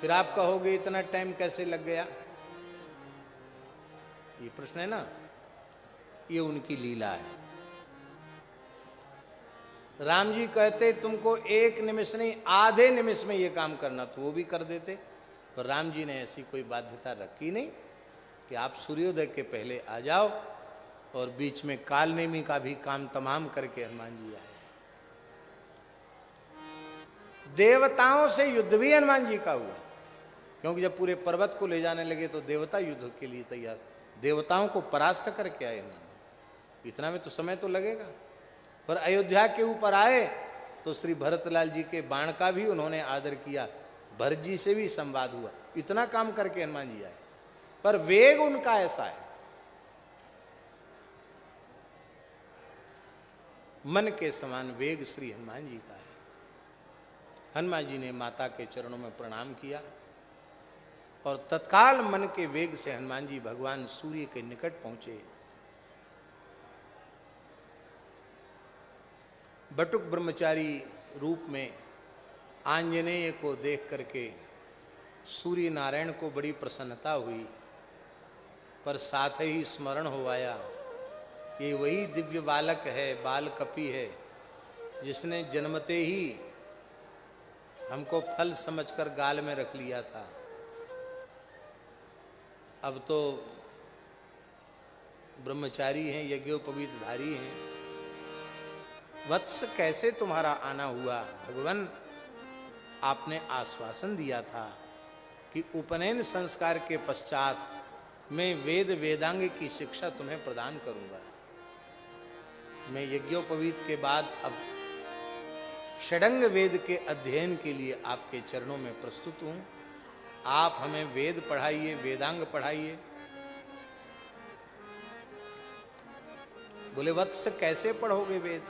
S3: फिर आप कहोगे इतना टाइम कैसे लग गया? ये प्रश्न है ना, ये उनकी लीला है। राम जी कहते तुमको एक निमिष नहीं आधे निमिष में ये काम करना, तो वो भी कर देते। पर राम जी ने ऐसी कोई बाध्यता रखी नहीं कि आप सूर्योदय के पहले आ जाओ, और बीच में कालनेमी का भी काम तमाम करके हनुमान जी आए। देवताओं से युद्ध भी हनुमान जी का हुआ, क्योंकि जब पूरे पर्वत को ले जाने लगे तो देवता युद्ध के लिए तैयार, देवताओं को परास्त करके आए हनुमान। इतना में तो समय तो लगेगा। पर अयोध्या के ऊपर आए तो श्री भरतलाल जी के बाण का भी उन्होंने आदर किया, भरत जी से भी संवाद हुआ। इतना काम करके हनुमान जी आए। पर वेग उनका ऐसा है, मन के समान वेग श्री हनुमान जी का है। हनुमान जी ने माता के चरणों में प्रणाम किया और तत्काल मन के वेग से हनुमान जी भगवान सूर्य के निकट पहुंचे। बटुक ब्रह्मचारी रूप में आंजनेय को देख करके सूर्य नारायण को बड़ी प्रसन्नता हुई, पर साथ ही स्मरण हो आया ये वही दिव्य बालक है, बाल कपि है, जिसने जन्मते ही हमको फल समझकर गाल में रख लिया था। अब तो ब्रह्मचारी हैं, यज्ञोपवीत धारी हैं। वत्स कैसे तुम्हारा आना हुआ? भगवान, आपने आश्वासन दिया था कि उपनयन संस्कार के पश्चात मैं वेद वेदांग की शिक्षा तुम्हें प्रदान करूंगा। मैं यज्ञोपवीत के बाद अब षडंग वेद के अध्ययन के लिए आपके चरणों में प्रस्तुत हूं। आप हमें वेद पढ़ाइए, वेदांग पढ़ाइए। बोले वत्स कैसे पढ़ोगे वेद?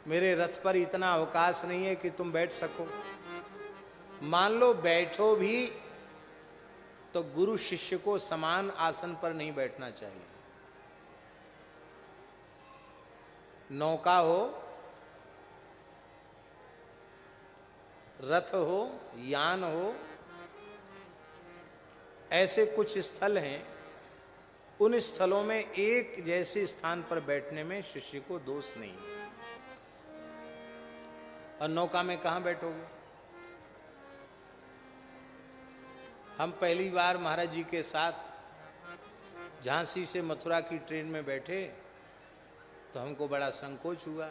S3: मेरे रथ पर इतना अवकाश नहीं है कि तुम बैठ सको। मान लो बैठो भी तो गुरु शिष्य को समान आसन पर नहीं बैठना चाहिए। नौका हो, रथ हो, यान हो, ऐसे कुछ स्थल हैं, उन स्थलों में एक जैसे स्थान पर बैठने में शिष्य को दोष नहीं है। और नौका में कहां बैठोगे? हम पहली बार महाराज जी के साथ झांसी से मथुरा की ट्रेन में बैठे तो हमको बड़ा संकोच हुआ।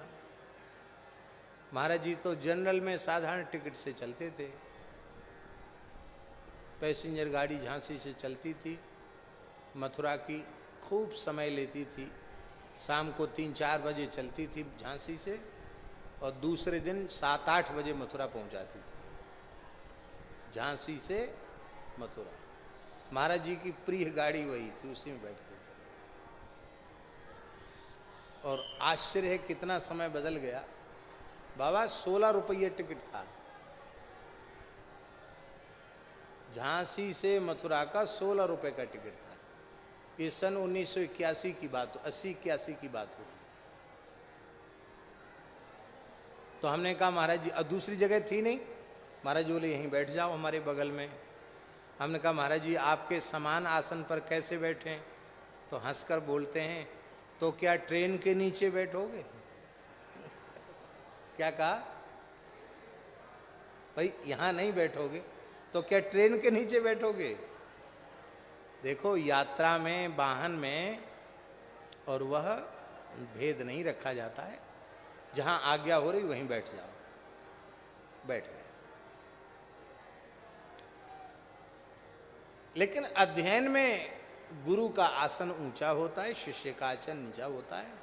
S3: महाराज जी तो जनरल में साधारण टिकट से चलते थे। पैसेंजर गाड़ी झांसी से चलती थी, मथुरा की खूब समय लेती थी। शाम को 3-4 बजे चलती थी झांसी से, और दूसरे दिन 7-8 बजे मथुरा पहुंचाती थी। झांसी से मथुरा महाराज जी की प्रिय गाड़ी वही थी, उसी में बैठते थे। और आश्चर्य है कितना समय बदल गया। बाबा 16 रुपये टिकट था। झांसी से मथुरा का 16 रुपए का टिकट था। ये सन 1981 की बात, 80-81 की बात हो। तो हमने कहा महाराज जी, अब दूसरी जगह थी नहीं। महाराज जी बोले यहीं बैठ जाओ हमारे बगल में। हमने कहा महाराज जी आपके समान आसन पर कैसे बैठें? तो हंसकर बोलते हैं, तो क्या ट्रेन के नीचे बैठोगे? क्या कहा? भाई यहां नहीं बैठोगे तो क्या ट्रेन के नीचे बैठोगे? देखो यात्रा में, वाहन में, और वह भेद नहीं रखा जाता है। जहां आज्ञा हो रही वहीं बैठ जाओ। बैठ गए। लेकिन अध्ययन में गुरु का आसन ऊंचा होता है, शिष्य का आसन नीचा होता है।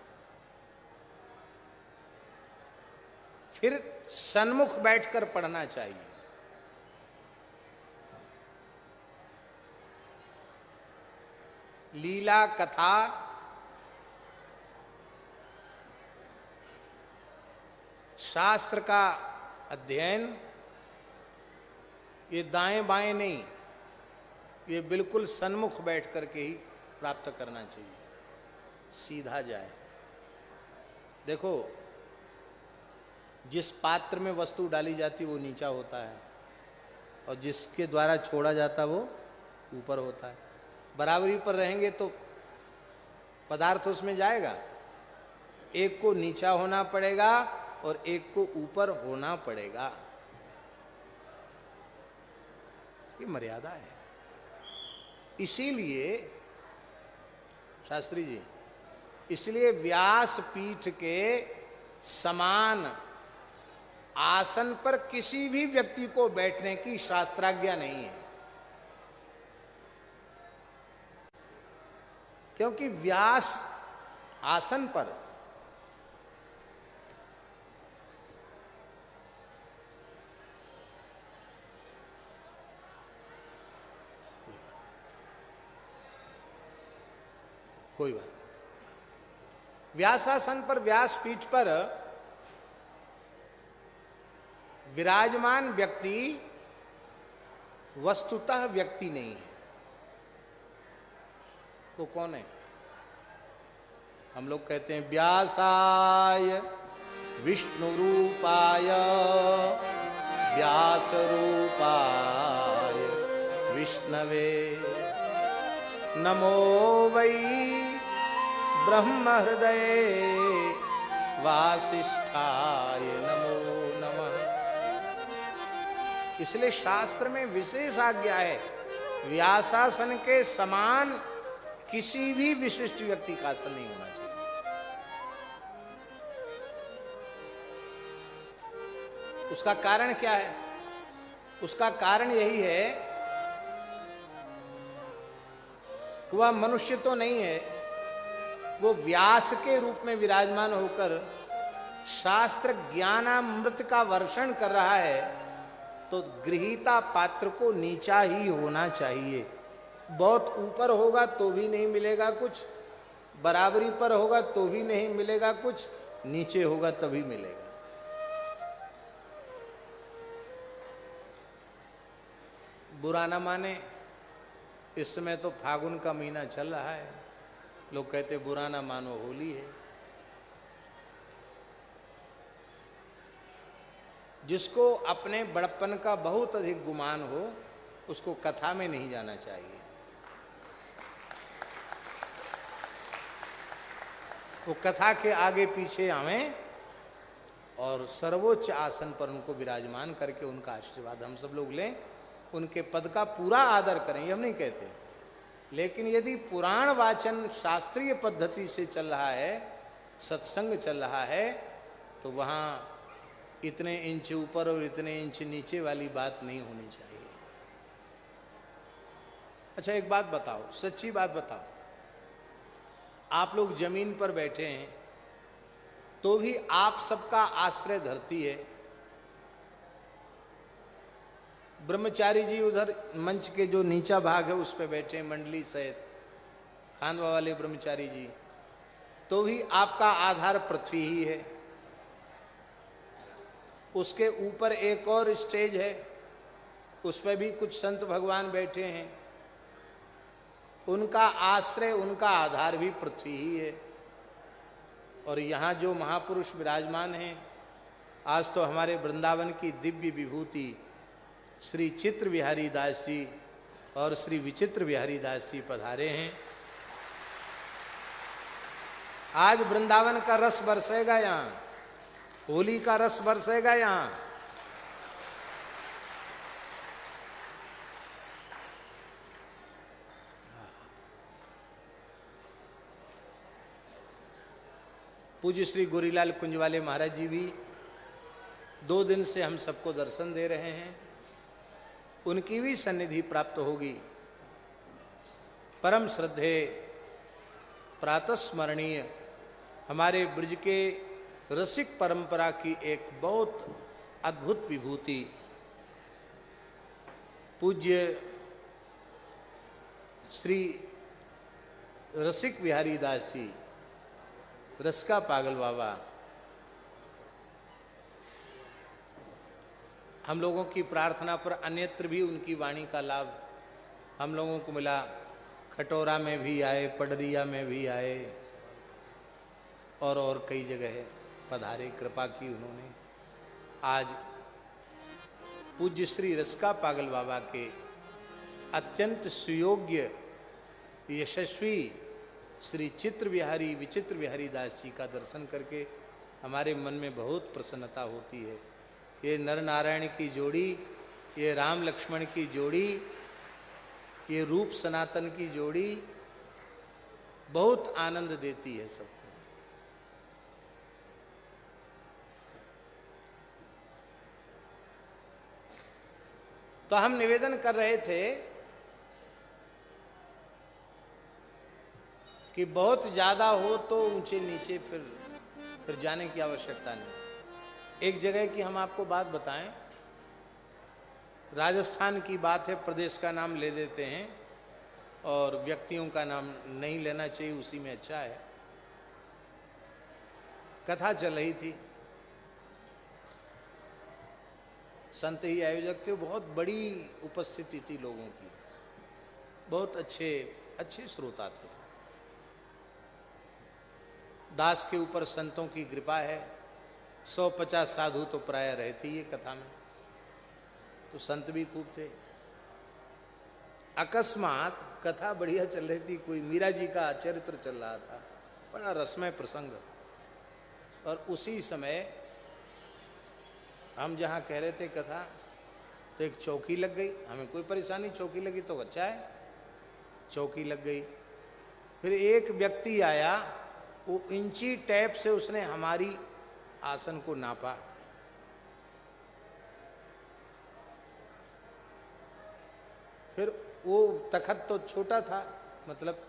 S3: फिर सन्मुख बैठकर पढ़ना चाहिए। लीला कथा शास्त्र का अध्ययन ये दाएं बाएं नहीं, ये बिल्कुल सन्मुख बैठ करके ही प्राप्त करना चाहिए, सीधा जाए। देखो, जिस पात्र में वस्तु डाली जाती वो नीचा होता है और जिसके द्वारा छोड़ा जाता वो ऊपर होता है। बराबरी पर रहेंगे तो पदार्थ उसमें जाएगा। एक को नीचा होना पड़ेगा और एक को ऊपर होना पड़ेगा। ये मर्यादा है। इसीलिए शास्त्री जी, इसलिए व्यास पीठ के समान आसन पर किसी भी व्यक्ति को बैठने की शास्त्राज्ञा नहीं है, क्योंकि व्यास आसन पर कोई बात, व्यासासन पर, व्यासपीठ पर विराजमान व्यक्ति वस्तुतः व्यक्ति नहीं है। वो कौन है? हम लोग कहते हैं व्यासाय विष्णु रूपाय व्यास रूपाय विष्णवे नमो वै ब्रह्म हृदये वासिष्ठाय नमो नमः। इसलिए शास्त्र में विशेष आज्ञा है, व्यासासन के समान किसी भी विशिष्ट व्यक्ति का आसन नहीं होना चाहिए। उसका कारण क्या है? उसका कारण यही है कि वह मनुष्य तो नहीं है, वो व्यास के रूप में विराजमान होकर शास्त्र ज्ञानामृत का वर्षण कर रहा है, तो गृहीता पात्र को नीचा ही होना चाहिए। बहुत ऊपर होगा तो भी नहीं मिलेगा कुछ, बराबरी पर होगा तो भी नहीं मिलेगा कुछ, नीचे होगा तभी मिलेगा। बुरा ना माने, इस समय तो फागुन का महीना चल रहा है, लोग कहते बुरा ना मानो होली है। जिसको अपने बड़प्पन का बहुत अधिक गुमान हो उसको कथा में नहीं जाना चाहिए। वो कथा के आगे पीछे आवें और सर्वोच्च आसन पर उनको विराजमान करके उनका आशीर्वाद हम सब लोग लें, उनके पद का पूरा आदर करें, ये हम नहीं कहते। लेकिन यदि पुराण वाचन शास्त्रीय पद्धति से चल रहा है, सत्संग चल रहा है, तो वहां इतने इंच ऊपर और इतने इंच नीचे वाली बात नहीं होनी चाहिए। अच्छा एक बात बताओ, सच्ची बात बताओ, आप लोग जमीन पर बैठे हैं तो भी आप सबका आश्रय धरती है। ब्रह्मचारी जी उधर मंच के जो नीचा भाग है उस पे बैठे हैं, मंडली सहित खानवा वाले ब्रह्मचारी जी, तो भी आपका आधार पृथ्वी ही है। उसके ऊपर एक और स्टेज है, उस पर भी कुछ संत भगवान बैठे हैं, उनका आश्रय, उनका आधार भी पृथ्वी ही है। और यहाँ जो महापुरुष विराजमान हैं, आज तो हमारे वृंदावन की दिव्य विभूति श्री चित्र बिहारी दास जी और श्री विचित्र बिहारी दास जी पधारे हैं। आज वृंदावन का रस बरसेगा, यहाँ होली का रस बरसेगा। यहाँ पूज्य श्री गोरीलाल कुंजवाले महाराज जी भी 2 दिन से हम सबको दर्शन दे रहे हैं, उनकी भी सन्निधि प्राप्त होगी। परम श्रद्धे प्रातस्मरणीय हमारे ब्रज के रसिक परंपरा की एक बहुत अद्भुत विभूति पूज्य श्री रसिक बिहारी दास जी, रसिका पागल बाबा, हम लोगों की प्रार्थना पर अन्यत्र भी उनकी वाणी का लाभ हम लोगों को मिला। खटोरा में भी आए, पडरिया में भी आए और कई जगह पधारे, कृपा की उन्होंने। आज पूज्य श्री रसिका पागल बाबा के अत्यंत सुयोग्य यशस्वी श्री चित्र बिहारी विचित्र बिहारी दास जी का दर्शन करके हमारे मन में बहुत प्रसन्नता होती है। ये नर नारायण की जोड़ी, ये राम लक्ष्मण की जोड़ी, ये रूप सनातन की जोड़ी बहुत आनंद देती है सबको। तो हम निवेदन कर रहे थे कि बहुत ज्यादा हो तो ऊंचे नीचे फिर जाने की आवश्यकता नहीं। एक जगह की हम आपको बात बताएं, राजस्थान की बात है, प्रदेश का नाम ले देते हैं और व्यक्तियों का नाम नहीं लेना चाहिए, उसी में अच्छा है। कथा चल रही थी, संत ही आयोजक थे, बहुत बड़ी उपस्थिति थी लोगों की, बहुत अच्छे श्रोता थे। दास के ऊपर संतों की कृपा है, 150 साधु तो प्राय रहे थे ये कथा में, तो संत भी खूब थे। अकस्मात कथा बढ़िया चल रही थी, कोई मीरा जी का चरित्र चल रहा था, बड़ा रसमय प्रसंग, और उसी समय हम जहाँ कह रहे थे कथा, तो एक चौकी लग गई। हमें कोई परेशानी, चौकी लगी तो अच्छा है, चौकी लग गई। फिर एक व्यक्ति आया, वो इंची टेप से उसने हमारी आसन को नापा। फिर वो तखत तो छोटा था, मतलब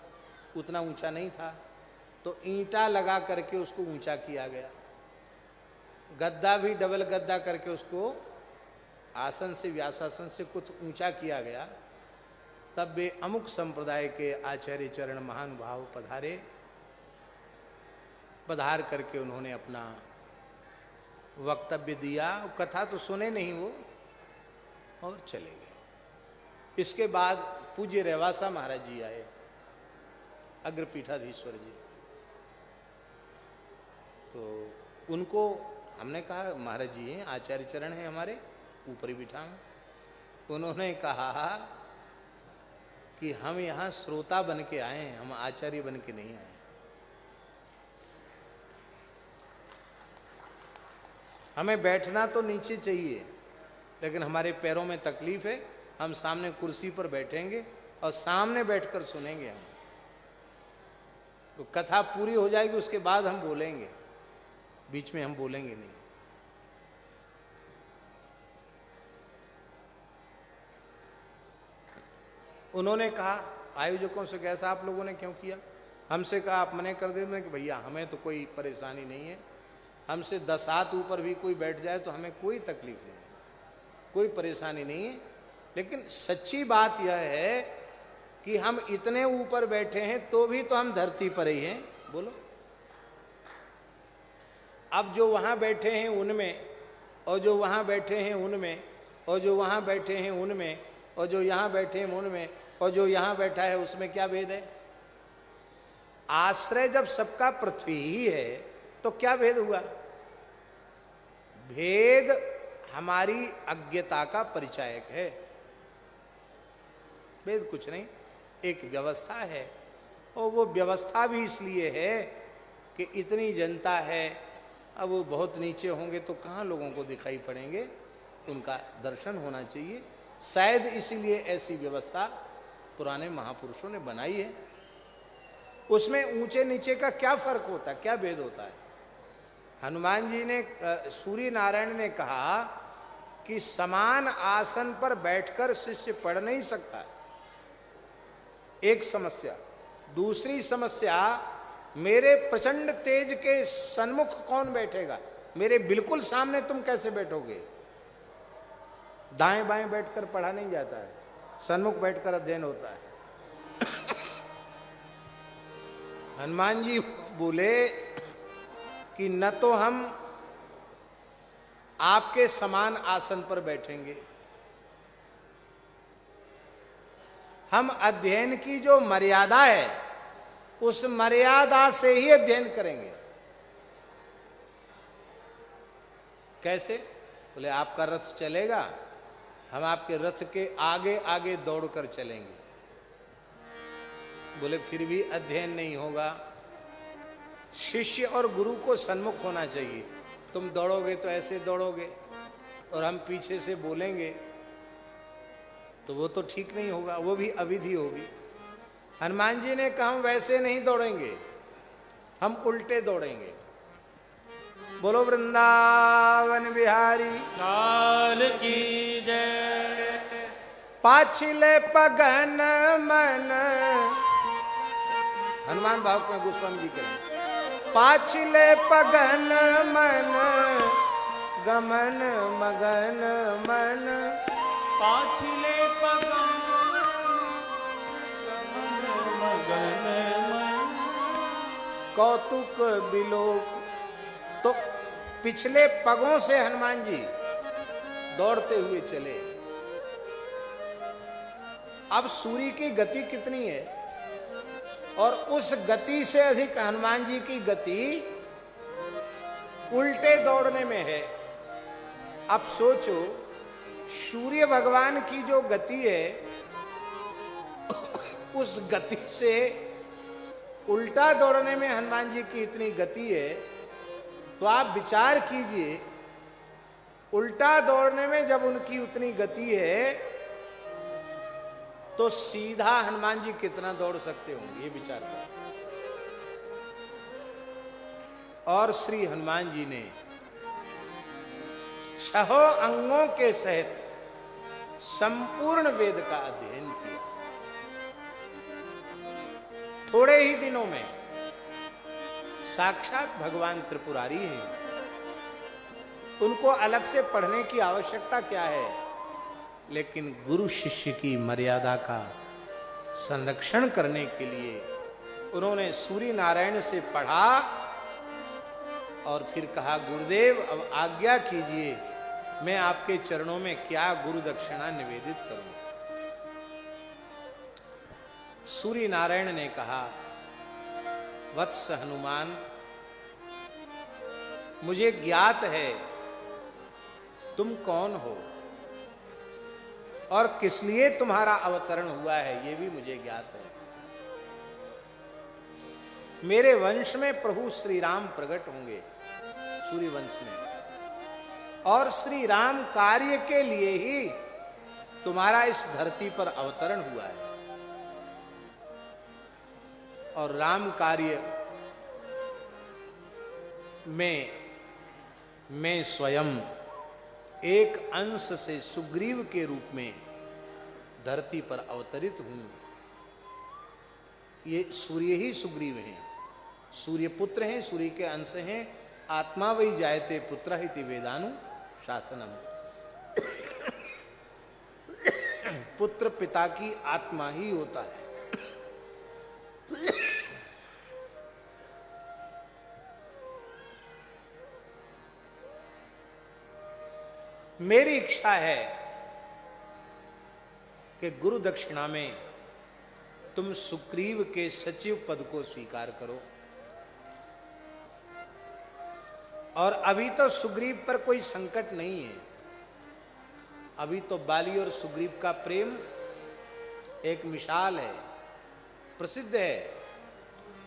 S3: उतना ऊंचा नहीं था, तो ईंटा लगा करके उसको ऊंचा किया गया। गद्दा भी डबल गद्दा करके उसको आसन से, व्यासासन से कुछ ऊंचा किया गया। तब वे अमुक संप्रदाय के आचार्य चरण महानुभाव पधारे, पधार करके उन्होंने अपना वक्तव्य दिया। कथा तो सुने नहीं वो और चले गए। इसके बाद पूज्य रेवासा महाराज जी आए, अग्रपीठाधीश्वर जी, तो उनको हमने कहा महाराज जी हैं, आचार्य चरण हैं हमारे, ऊपर ही बिठा। उन्होंने कहा कि हम यहाँ श्रोता बन के आए हैं, हम आचार्य बन के नहीं आए। हमें बैठना तो नीचे चाहिए, लेकिन हमारे पैरों में तकलीफ है, हम सामने कुर्सी पर बैठेंगे और सामने बैठकर सुनेंगे। हम तो कथा पूरी हो जाएगी, उसके बाद हम बोलेंगे, बीच में हम बोलेंगे नहीं। उन्होंने कहा आयोजकों से, कैसा आप लोगों ने क्यों किया? हमसे कहा आप मने कर देते कि भैया हमें तो कोई परेशानी नहीं है, हमसे 10 हाथ ऊपर भी कोई बैठ जाए तो हमें कोई तकलीफ नहीं है, कोई परेशानी नहीं है। लेकिन सच्ची बात यह है कि हम इतने ऊपर बैठे हैं तो भी तो हम धरती पर ही हैं। बोलो, अब जो वहां बैठे हैं उनमें, और जो वहां बैठे हैं उनमें, और जो वहां बैठे हैं उनमें, और जो यहां बैठे हैं उनमें, और जो यहां बैठा है उसमें क्या भेद है? आश्रय जब सबका पृथ्वी ही है तो क्या भेद हुआ? भेद हमारी अज्ञता का परिचायक है, भेद कुछ नहीं, एक व्यवस्था है। और वो व्यवस्था भी इसलिए है कि इतनी जनता है, अब वो बहुत नीचे होंगे तो कहाँ लोगों को दिखाई पड़ेंगे, उनका दर्शन होना चाहिए। शायद इसीलिए ऐसी व्यवस्था पुराने महापुरुषों ने बनाई है। उसमें ऊंचे नीचे का क्या फर्क होता है, क्या भेद होता है? हनुमान जी ने सूर्य नारायण ने कहा कि समान आसन पर बैठकर शिष्य पढ़ नहीं सकता, एक समस्या। दूसरी समस्या, मेरे प्रचंड तेज के सन्मुख कौन बैठेगा? मेरे बिल्कुल सामने तुम कैसे बैठोगे? दाएं बाएं बैठकर पढ़ा नहीं जाता है, सन्मुख बैठकर अध्ययन होता है। हनुमान जी बोले कि न तो हम आपके समान आसन पर बैठेंगे, हम अध्ययन की जो मर्यादा है उस मर्यादा से ही अध्ययन करेंगे। कैसे? बोले आपका रथ चलेगा, हम आपके रथ के आगे आगे दौड़कर चलेंगे। बोले फिर भी अध्ययन नहीं होगा। शिष्य और गुरु को सन्मुख होना चाहिए। तुम दौड़ोगे तो ऐसे दौड़ोगे और हम पीछे से बोलेंगे तो वो तो ठीक नहीं होगा, वो भी अविधि होगी। हनुमान जी ने कहा हम वैसे नहीं दौड़ेंगे, हम उल्टे दौड़ेंगे। बोलो वृंदावन बिहारी
S2: लाल की जय।
S3: पाछिले पगन मन, हनुमान भाव में गोस्वामी जी करें, पाछिले पगन मन गमन मगन मन,
S2: पाछिले पगन गमन मगन मन।
S3: कौतुक बिलोक। तो पिछले पगों से हनुमान जी दौड़ते हुए चले। अब सूर्य की गति कितनी है और उस गति से अधिक हनुमान जी की गति उल्टे दौड़ने में है। अब सोचो, सूर्य भगवान की जो गति है उस गति से उल्टा दौड़ने में हनुमान जी की इतनी गति है, तो आप विचार कीजिए, उल्टा दौड़ने में जब उनकी उतनी गति है तो सीधा हनुमान जी कितना दौड़ सकते होंगे, ये विचार करें। और श्री हनुमान जी ने 6 अंगों के सहित संपूर्ण वेद का अध्ययन किया। थोड़े ही दिनों में साक्षात भगवान त्रिपुरारी हैं, उनको अलग से पढ़ने की आवश्यकता क्या है? लेकिन गुरु शिष्य की मर्यादा का संरक्षण करने के लिए उन्होंने सूर्य नारायण से पढ़ा और फिर कहा, गुरुदेव अब आज्ञा कीजिए, मैं आपके चरणों में क्या गुरु दक्षिणा निवेदित करूं। सूर्य नारायण ने कहा, वत्स हनुमान, मुझे ज्ञात है तुम कौन हो और किस लिए तुम्हारा अवतरण हुआ है, यह भी मुझे ज्ञात है। मेरे वंश में प्रभु श्री राम प्रकट होंगे, सूर्य वंश में, और श्री राम कार्य के लिए ही तुम्हारा इस धरती पर अवतरण हुआ है। और राम कार्य में मैं स्वयं एक अंश से सुग्रीव के रूप में धरती पर अवतरित हूं। ये सूर्य ही सुग्रीव हैं, सूर्य पुत्र हैं, सूर्य के अंश हैं। आत्मा वही जायते पुत्र इति वेदानु शासनम। पुत्र पिता की आत्मा ही होता है। मेरी इच्छा है कि गुरु दक्षिणा में तुम सुग्रीव के सचिव पद को स्वीकार करो। और अभी तो सुग्रीव पर कोई संकट नहीं है, अभी तो बाली और सुग्रीव का प्रेम एक मिसाल है, प्रसिद्ध है।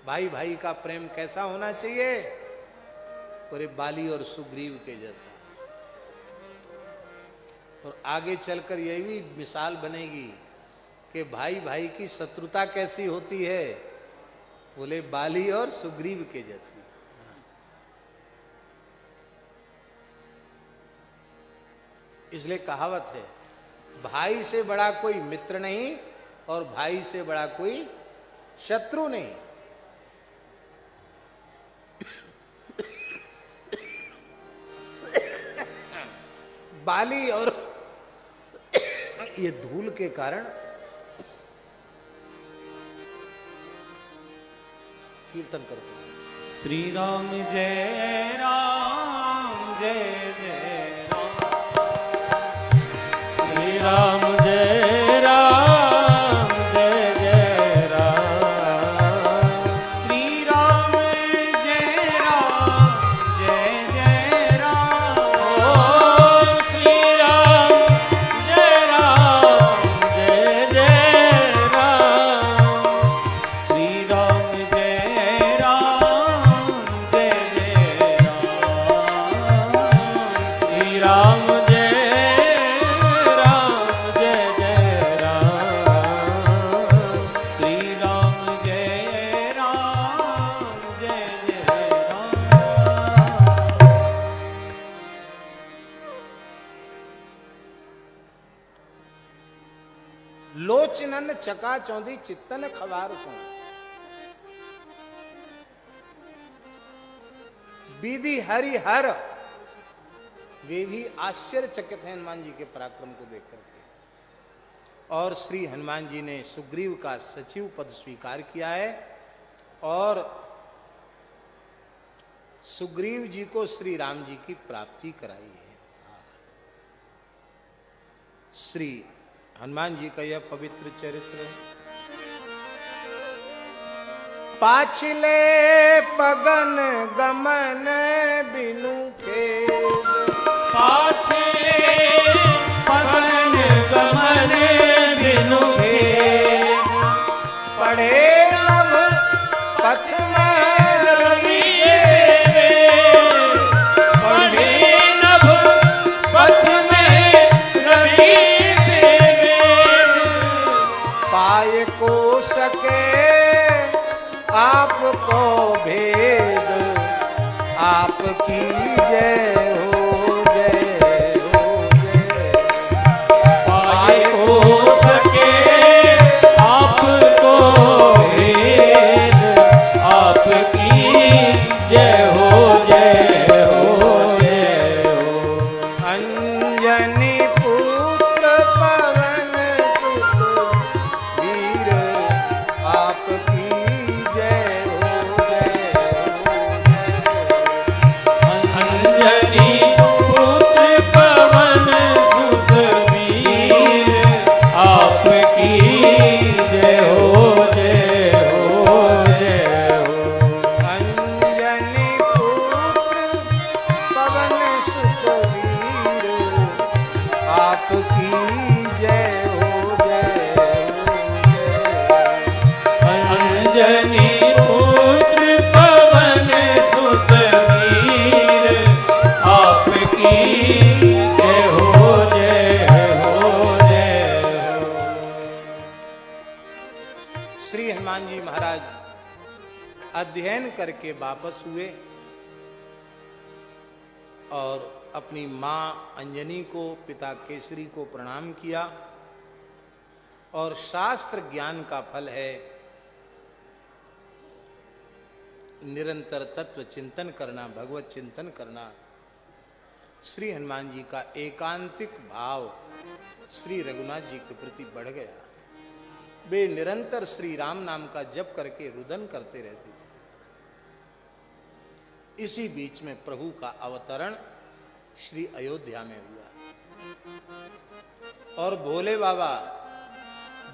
S3: भाई भाई का प्रेम कैसा होना चाहिए? पूरे बाली और सुग्रीव के जैसा। और आगे चलकर यह भी मिसाल बनेगी कि भाई भाई की शत्रुता कैसी होती है, बोले बाली और सुग्रीव के जैसी। इसलिए कहावत है, भाई से बड़ा कोई मित्र नहीं और भाई से बड़ा कोई शत्रु नहीं। बाली और ये धूल के कारण कीर्तन करते हैं।
S2: श्री राम जय राम जय जय राम। श्री राम जय राम जय जय राम। श्री राम जय राम जय जय राम। ओ श्री राम जय राम जय जय राम। श्री राम जय राम जय जय राम। श्री राम जय राम जय जय राम। श्री राम जय राम जय जय राम।
S3: लोचनन चका चौंधी चित्तन खवार सो। विधि हरि हर, वे भी आश्चर्यचकित हैं हनुमान जी के पराक्रम को देख करके। और श्री हनुमान जी ने सुग्रीव का सचिव पद स्वीकार किया है और सुग्रीव जी को श्री राम जी की प्राप्ति कराई है। श्री हनुमान जी का यह पवित्र चरित्र। पाछले पगन गमन बिनु के,
S2: पाछले पवन गमन बिनु के,
S3: पढ़े नभ पथ में रवि
S2: पढ़े नभ पथ में रवि
S3: पाए को सके आपको भेद, आपकी जय हो जय हो जय।
S2: पाए हो सके आपको भेद, आपकी जय हो जय हो जय हो।
S3: अंजनी पुत्र पवन सुत वीर, आपकी जय हो जय हो जय।
S2: अंजनी पुत्र पवन सुत वीर, आपकी जय हो जय हो जय हो।
S3: अंजनी पुत्र पवन सुत वीर, आपकी जय हो जय हो जय।
S2: अंजनी पुत्र पवन सुत वीर, आपकी जय हो जय हो जय हो।
S3: श्री हनुमान जी महाराज अध्ययन करके वापस हुए और अपनी मां अंजनी को, पिता केसरी को प्रणाम किया। और शास्त्र ज्ञान का फल है निरंतर तत्व चिंतन करना, भगवत चिंतन करना। श्री हनुमान जी का एकांतिक भाव श्री रघुनाथ जी के प्रति बढ़ गया। वे निरंतर श्री राम नाम का जप करके रुदन करते रहते थे। इसी बीच में प्रभु का अवतरण श्री अयोध्या में हुआ और भोले बाबा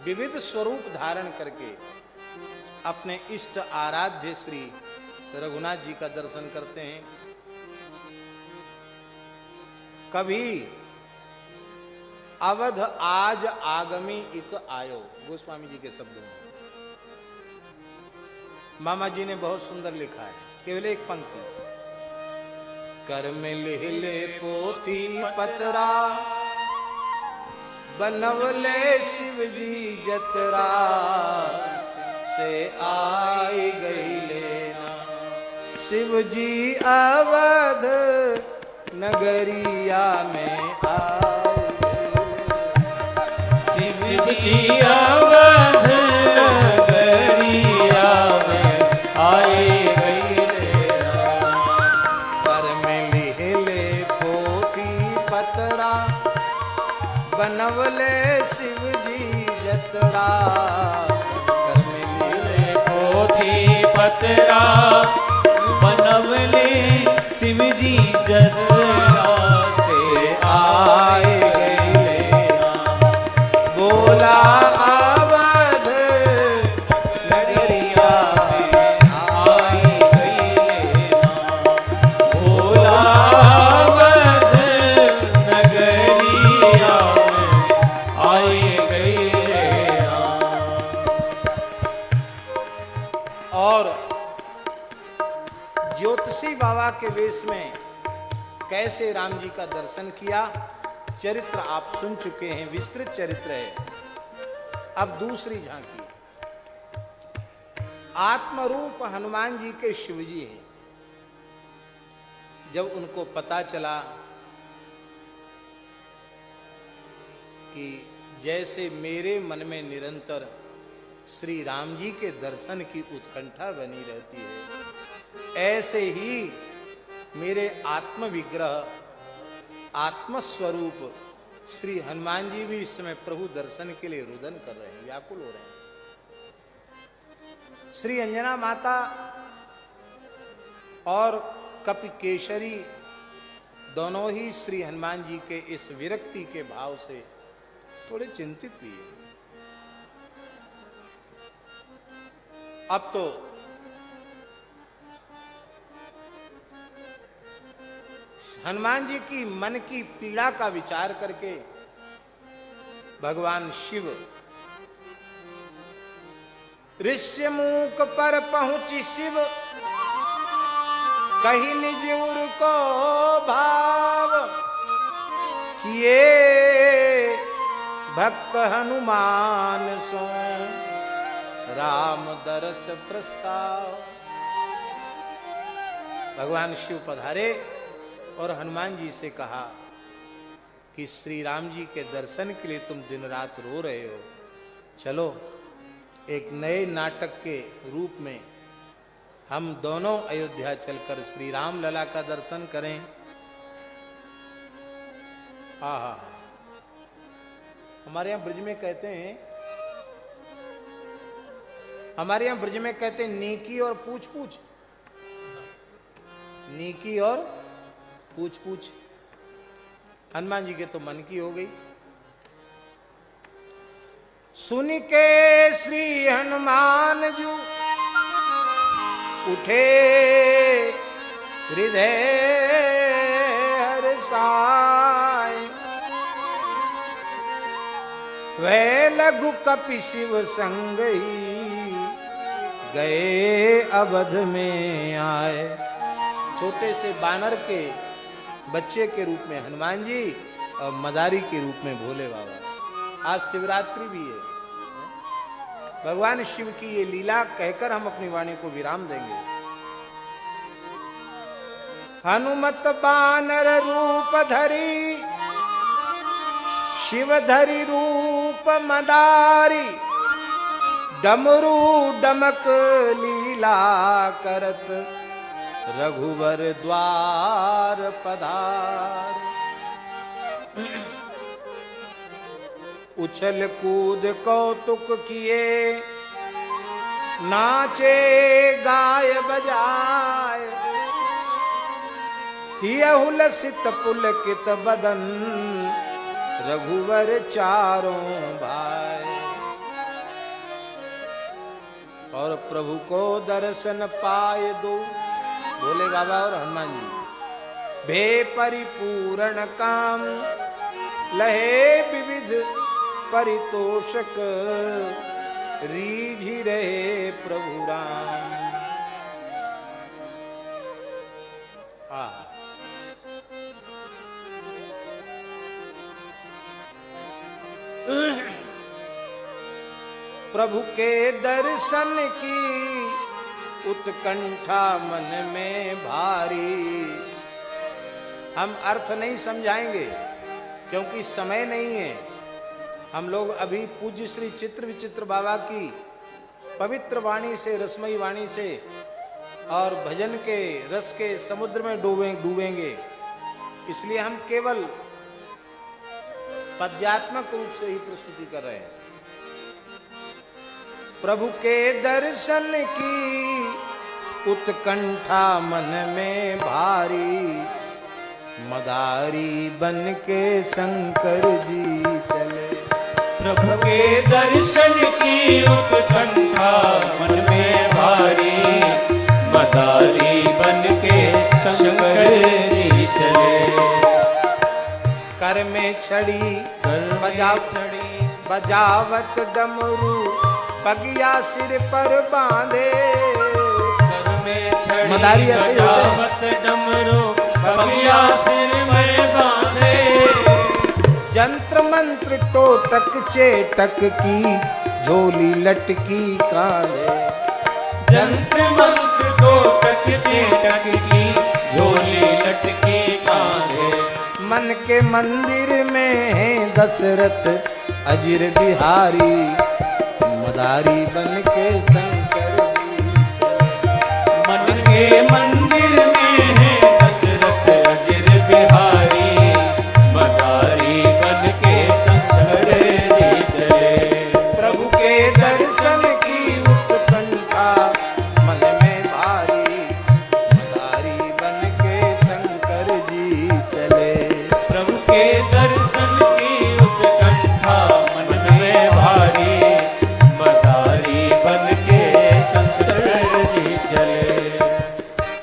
S3: विविध स्वरूप धारण करके अपने इष्ट आराध्य श्री रघुनाथ जी का दर्शन करते हैं। कभी अवध आज आगमी इक आयो, गोस्वामी जी के शब्दों में। मामा जी ने बहुत सुंदर लिखा है, केवल एक पंक्ति। कर में ले पोथी पतरा, बनवले शिव जी जतरा, से आई गई लेना। शिव जी अवध नगरिया में आए।
S2: जी अवध नगरिया में आए गई रे राम।
S3: कर में लिहले पोथी पतरा बनवले शिव जी जतरा। कर में लिहले
S2: पोथी पतरा बनवले शिव जी जतरा से आए गए राम।
S3: बोला अवध नगरिया में
S2: आई गई राम। भोला अवध नगरिया में आई गई राम।
S3: और ज्योतिषी बाबा के वेश में कैसे राम जी का दर्शन किया, चरित्र आप सुन चुके हैं, विस्तृत चरित्र है। अब दूसरी झांकी, आत्मरूप हनुमान जी के शिव जी हैं। जब उनको पता चला कि जैसे मेरे मन में निरंतर श्री राम जी के दर्शन की उत्कंठा बनी रहती है, ऐसे ही मेरे आत्म विग्रह आत्मस्वरूप श्री हनुमान जी भी इस समय प्रभु दर्शन के लिए रुदन कर रहे हैं, व्याकुल हो रहे हैं। श्री अंजना माता और कपिकेशरी दोनों ही श्री हनुमान जी के इस विरक्ति के भाव से थोड़े चिंतित भी हैं। अब तो हनुमान जी की मन की पीड़ा का विचार करके भगवान शिव ऋष्यमुख पर पहुंची शिव कही निज उर को भाव किए भक्त हनुमान सो राम दरस प्रस्ताव। भगवान शिव पधारे और हनुमान जी से कहा कि श्री राम जी के दर्शन के लिए तुम दिन रात रो रहे हो, चलो एक नए नाटक के रूप में हम दोनों अयोध्या चलकर श्री राम लला का दर्शन करें। आहा, हमारे यहां ब्रज में कहते हैं, नीकी और पूछ पूछ, नीकी और पूछ पूछ। हनुमान जी के तो मन की हो गई। सुन के श्री हनुमान जी उठे हृदय हर्षाय, वह लघु कपि शिव संग ही गए अवध में आए। छोटे से बानर के बच्चे के रूप में हनुमान जी और मदारी के रूप में भोले बाबा। आज शिवरात्रि भी है। भगवान शिव की ये लीला कहकर हम अपनी वाणी को विराम देंगे। हनुमत बानर रूप धरी शिव धरी रूप मदारी, डमरू डमक लीला करत रघुवर द्वार पधार। उछल कूद कौतुक किए नाचे गाय बजाए, हियहु लसित पुलकित बदन रघुवर चारों भाई। और प्रभु को दर्शन पाए दो भोले बाबा और हनुमान जी, भे परिपूर्ण काम लहे विविध परितोषक, रीझी रहे प्रभु राम। प्रभु के दर्शन की उत्कंठा मन में भारी। हम अर्थ नहीं समझाएंगे क्योंकि समय नहीं है। हम लोग अभी पूज्य श्री चित्र विचित्र बाबा की पवित्र वाणी से, रसमयी वाणी से और भजन के रस के समुद्र में डूबेंगे। इसलिए हम केवल पद्यात्मक रूप से ही प्रस्तुति कर रहे हैं। प्रभु के दर्शन की उत्कंठा मन में भारी, मदारी बन के शंकर जी चले।
S2: प्रभु के दर्शन की उत्कंठा मन में भारी, मदारी बन के शंकर जी चले।
S3: कर में छड़ी बजावत डमरू, पगिया सिर पर बांधे।
S2: कर में छड़ी
S3: मदारी ऐसे ही होते हैं।
S2: बजावत डमरू, पगिया सिर में बांधे।
S3: जंत्र मंत्र टोटक चेटक की, झोली लटकी कांधे।
S2: जंत्र मंत्र टोटक चेटक की, झोली लटकी कांधे।
S3: मन के मंदिर में है दशरथ अजिर बिहारी, मदारी बन के शंकर जी।
S2: मन के मंदिर में है दशरथ अजिर बिहारी, मदारी बन के शंकर जी चले।
S3: प्रभु के दर्शन की उत्कंठा मन में भारी, मदारी बन के शंकर जी चले।
S2: प्रभु के दर्शन की उत्कंठा मन में भारी, मदारी बन के शंकर जी चले।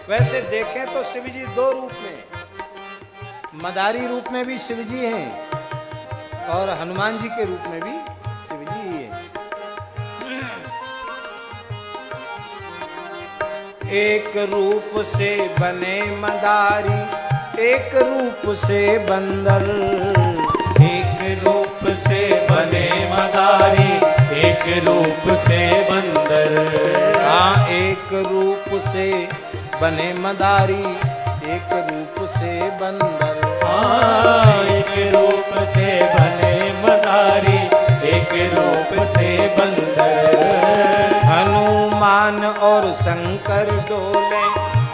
S3: वैसे देखें तो शिव जी दो रूप में, मदारी रूप में भी शिव जी हैं और हनुमान जी के रूप में भी शिव जी ही हैं। एक रूप से बने मदारी, एक रूप से बंदर।
S2: एक रूप से बने मदारी, एक रूप से बंदर।
S3: हाँ, एक रूप से बने मदारी, एक रूप से बंदर।
S2: हाँ, एक रूप से बने मदारी, एक रूप से बंदर।
S3: हनुमान और शंकर डोले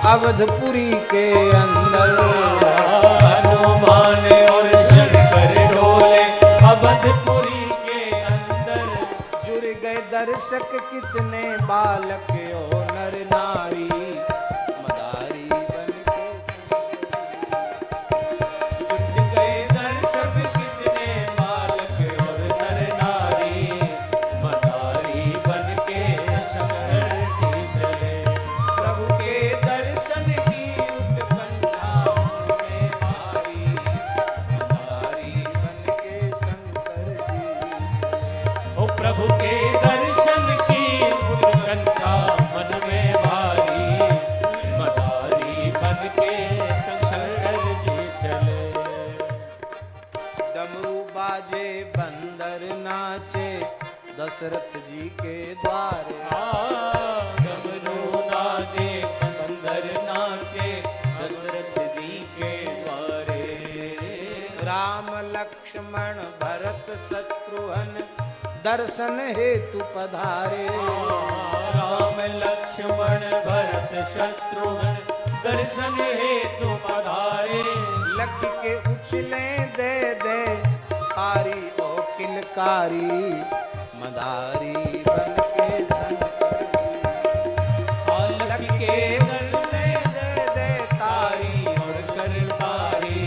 S3: अवधपुरी के अंदर।
S2: हनुमान और शंकर डोले अवधपुरी के अंदर।
S3: जुड़ गए दर्शक कितने बालक और नर नारी, मदारी बन के।
S2: जुट गए दर्शक कितने बालक और नर नारी, मदारी बन के शंकर जी चले। प्रभु के दर्शन की उत्कंठा में भारी, मदारी
S3: बन के शंकर जी।
S2: ओ प्रभु के दर्शन की उत्कंठा मन में भारी, मदारी बन के शंकर जी चले।
S3: डमरू बाजे बंदर नाचे, दशरथ जी के द्वारे।
S2: डमरू नाचे बंदर नाचे, दशरथ जी के द्वारे।
S3: राम लक्ष्मण भरत शत्रुघ्न दर्शन हेतु पधारे।
S2: राम लक्ष्मण भरत शत्रुघ्न दर्शन हेतु पधारे।
S3: लख के उछले दे दे तारी ओ किलकारी, मदारी बन के शंकर जी।
S2: लख के गले दे दे तारी और करतारी,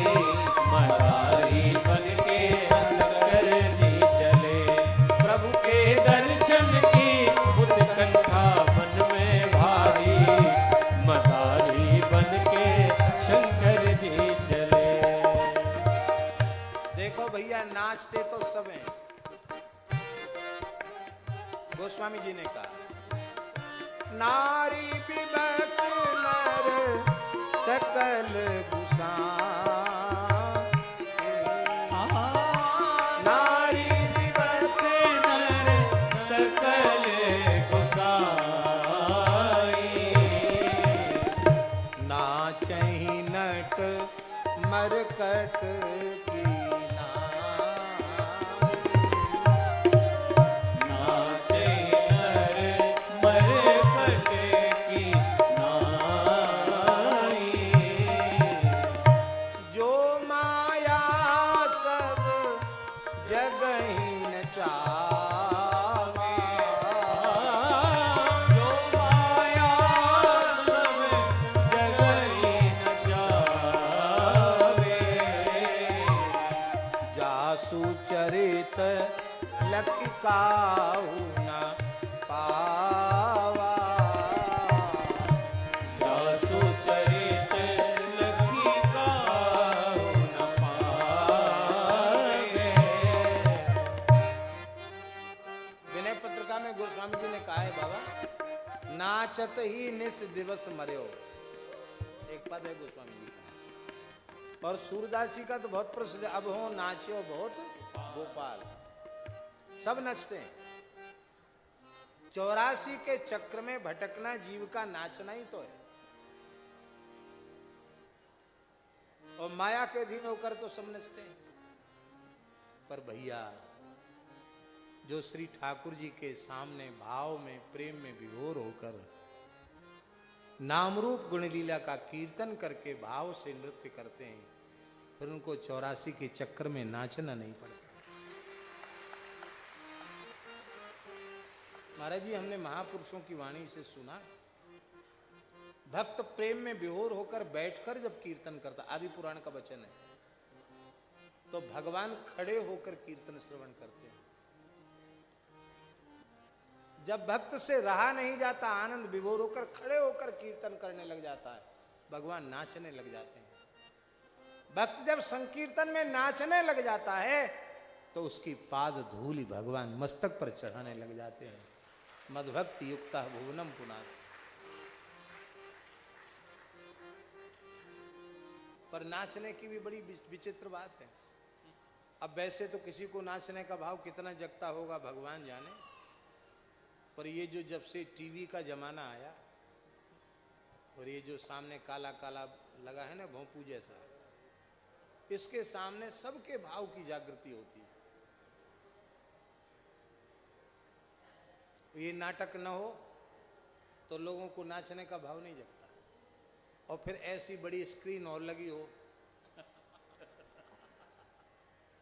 S2: मदारी बन के शंकर जी चले। प्रभु के दर्शन की उत्कंठा मन में भारी, मदारी बन के शंकर जी चले।
S3: देखो भैया, नाचते तो सब हैं। गोस्वामी जी ने कहा, नारी विवश नर सकल गुसान।
S2: नारी दिवस नर सकल गोसाई।
S3: नाचहि नट मरकट की नाम। सुचरित लखि काहू न पावा।
S2: जासु चरित लखि काहू न पाए।
S3: विनय पत्रिका में गोस्वामी जी ने कहा है बाबा, नाचत ही निस दिवस मर्यो, एक पद है गोस्वामी जी का। और सूरदास जी का तो बहुत प्रसिद्ध है, अब हो नाच्यो बहुत गोपाल, सब नचते हैं। 84 के चक्र में भटकना जीव का नाचना ही तो है, और माया के अधीन होकर तो सब नचते हैं। पर भैया जो श्री ठाकुर जी के सामने भाव में प्रेम में विभोर होकर नामरूप गुणलीला का कीर्तन करके भाव से नृत्य करते हैं, फिर उनको 84 के चक्र में नाचना नहीं पड़ता। महाराज जी, हमने महापुरुषों की वाणी से सुना, भक्त प्रेम में विभोर होकर बैठकर जब कीर्तन करता, आदि पुराण का वचन है, तो भगवान खड़े होकर कीर्तन श्रवण करते हैं। जब भक्त से रहा नहीं जाता आनंद, विभोर होकर खड़े होकर कीर्तन करने लग जाता है, भगवान नाचने लग जाते हैं। भक्त जब संकीर्तन में नाचने लग जाता है तो उसकी पाद धूलि भगवान मस्तक पर चढ़ाने लग जाते हैं। मदभक्ति युक्ता भुवनम पुनात्। पर नाचने की भी बड़ी विचित्र बात है। अब वैसे तो किसी को नाचने का भाव कितना जगता होगा भगवान जाने, पर ये जो जब से टीवी का जमाना आया और ये जो सामने काला काला लगा है ना भोंपू जैसा, इसके सामने सबके भाव की जागृति होती है। ये नाटक न हो तो लोगों को नाचने का भाव नहीं जगता, और फिर ऐसी बड़ी स्क्रीन और लगी हो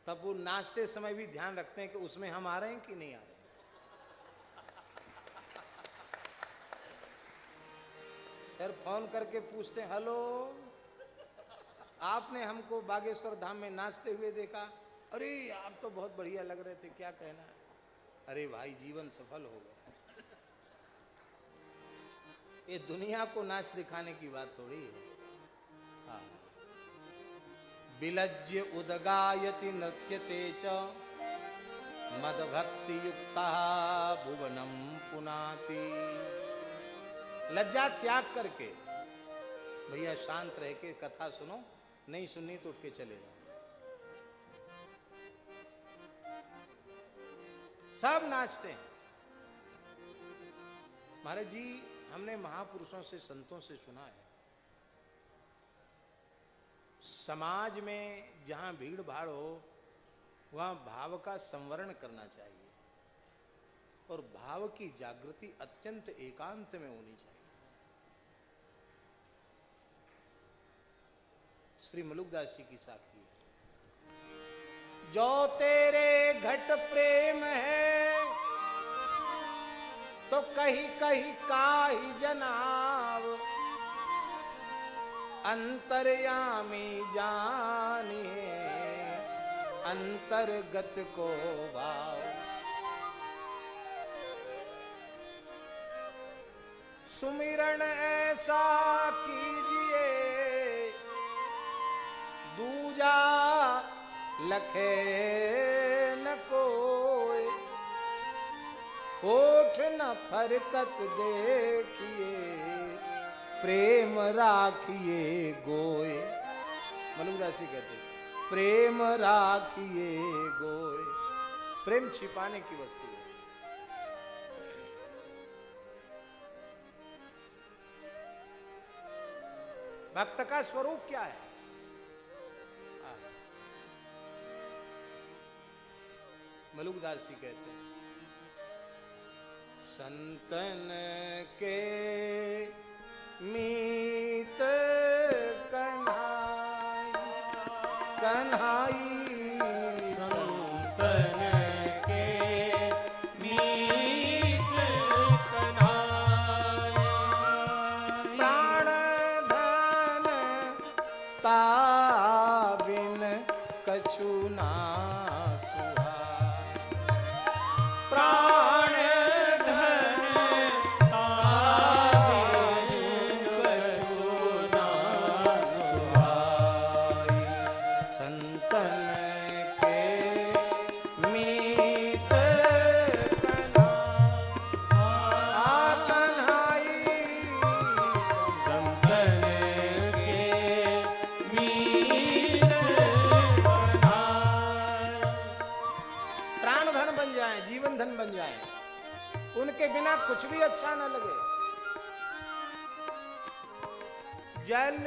S3: तब वो नाचते समय भी ध्यान रखते हैं कि उसमें हम आ रहे हैं कि नहीं आ रहे हैं। फिर फोन करके पूछते हैं, हेलो आपने हमको बागेश्वर धाम में नाचते हुए देखा, अरे आप तो बहुत बढ़िया लग रहे थे, क्या कहना। अरे भाई जीवन सफल हो गया। ये दुनिया को नाच दिखाने की बात थोड़ी है। हाँ। विलज्य उदगायति नृत्यते च मद भक्ति युक्ता भुवनम पुनाति। लज्जा त्याग करके भैया शांत रह के कथा सुनो, नहीं सुननी तो उठ के चले जाओ। सब नाचते हैं। महाराज जी, हमने महापुरुषों से संतों से सुना है, समाज में जहां भीड़ भाड़ हो वहां भाव का संवरण करना चाहिए, और भाव की जागृति अत्यंत एकांत में होनी चाहिए। श्री मलुकदास जी की साखी है, जो तेरे घट प्रेम है तो कहीं कहीं काहि जनाब, अंतर्यामी जानिए अंतर्गत को भाव। सुमिरन ऐसा कीजिए दूजा लखे न कोई, होठ न फरकत देखिए प्रेम राखिए गोए। मलुकदास जी कहते प्रेम राखिए गोए। प्रेम छिपाने की वस्तु है। भक्त का स्वरूप क्या है? मलुकदास जी कहते हैं, संतन के मीत कन्हाई, कन्हाई
S2: संतन के मीत कन्हाई,
S3: प्राण धन ताबिन कछु ना बंधन बन जाए, उनके बिना कुछ भी अच्छा न लगे। जल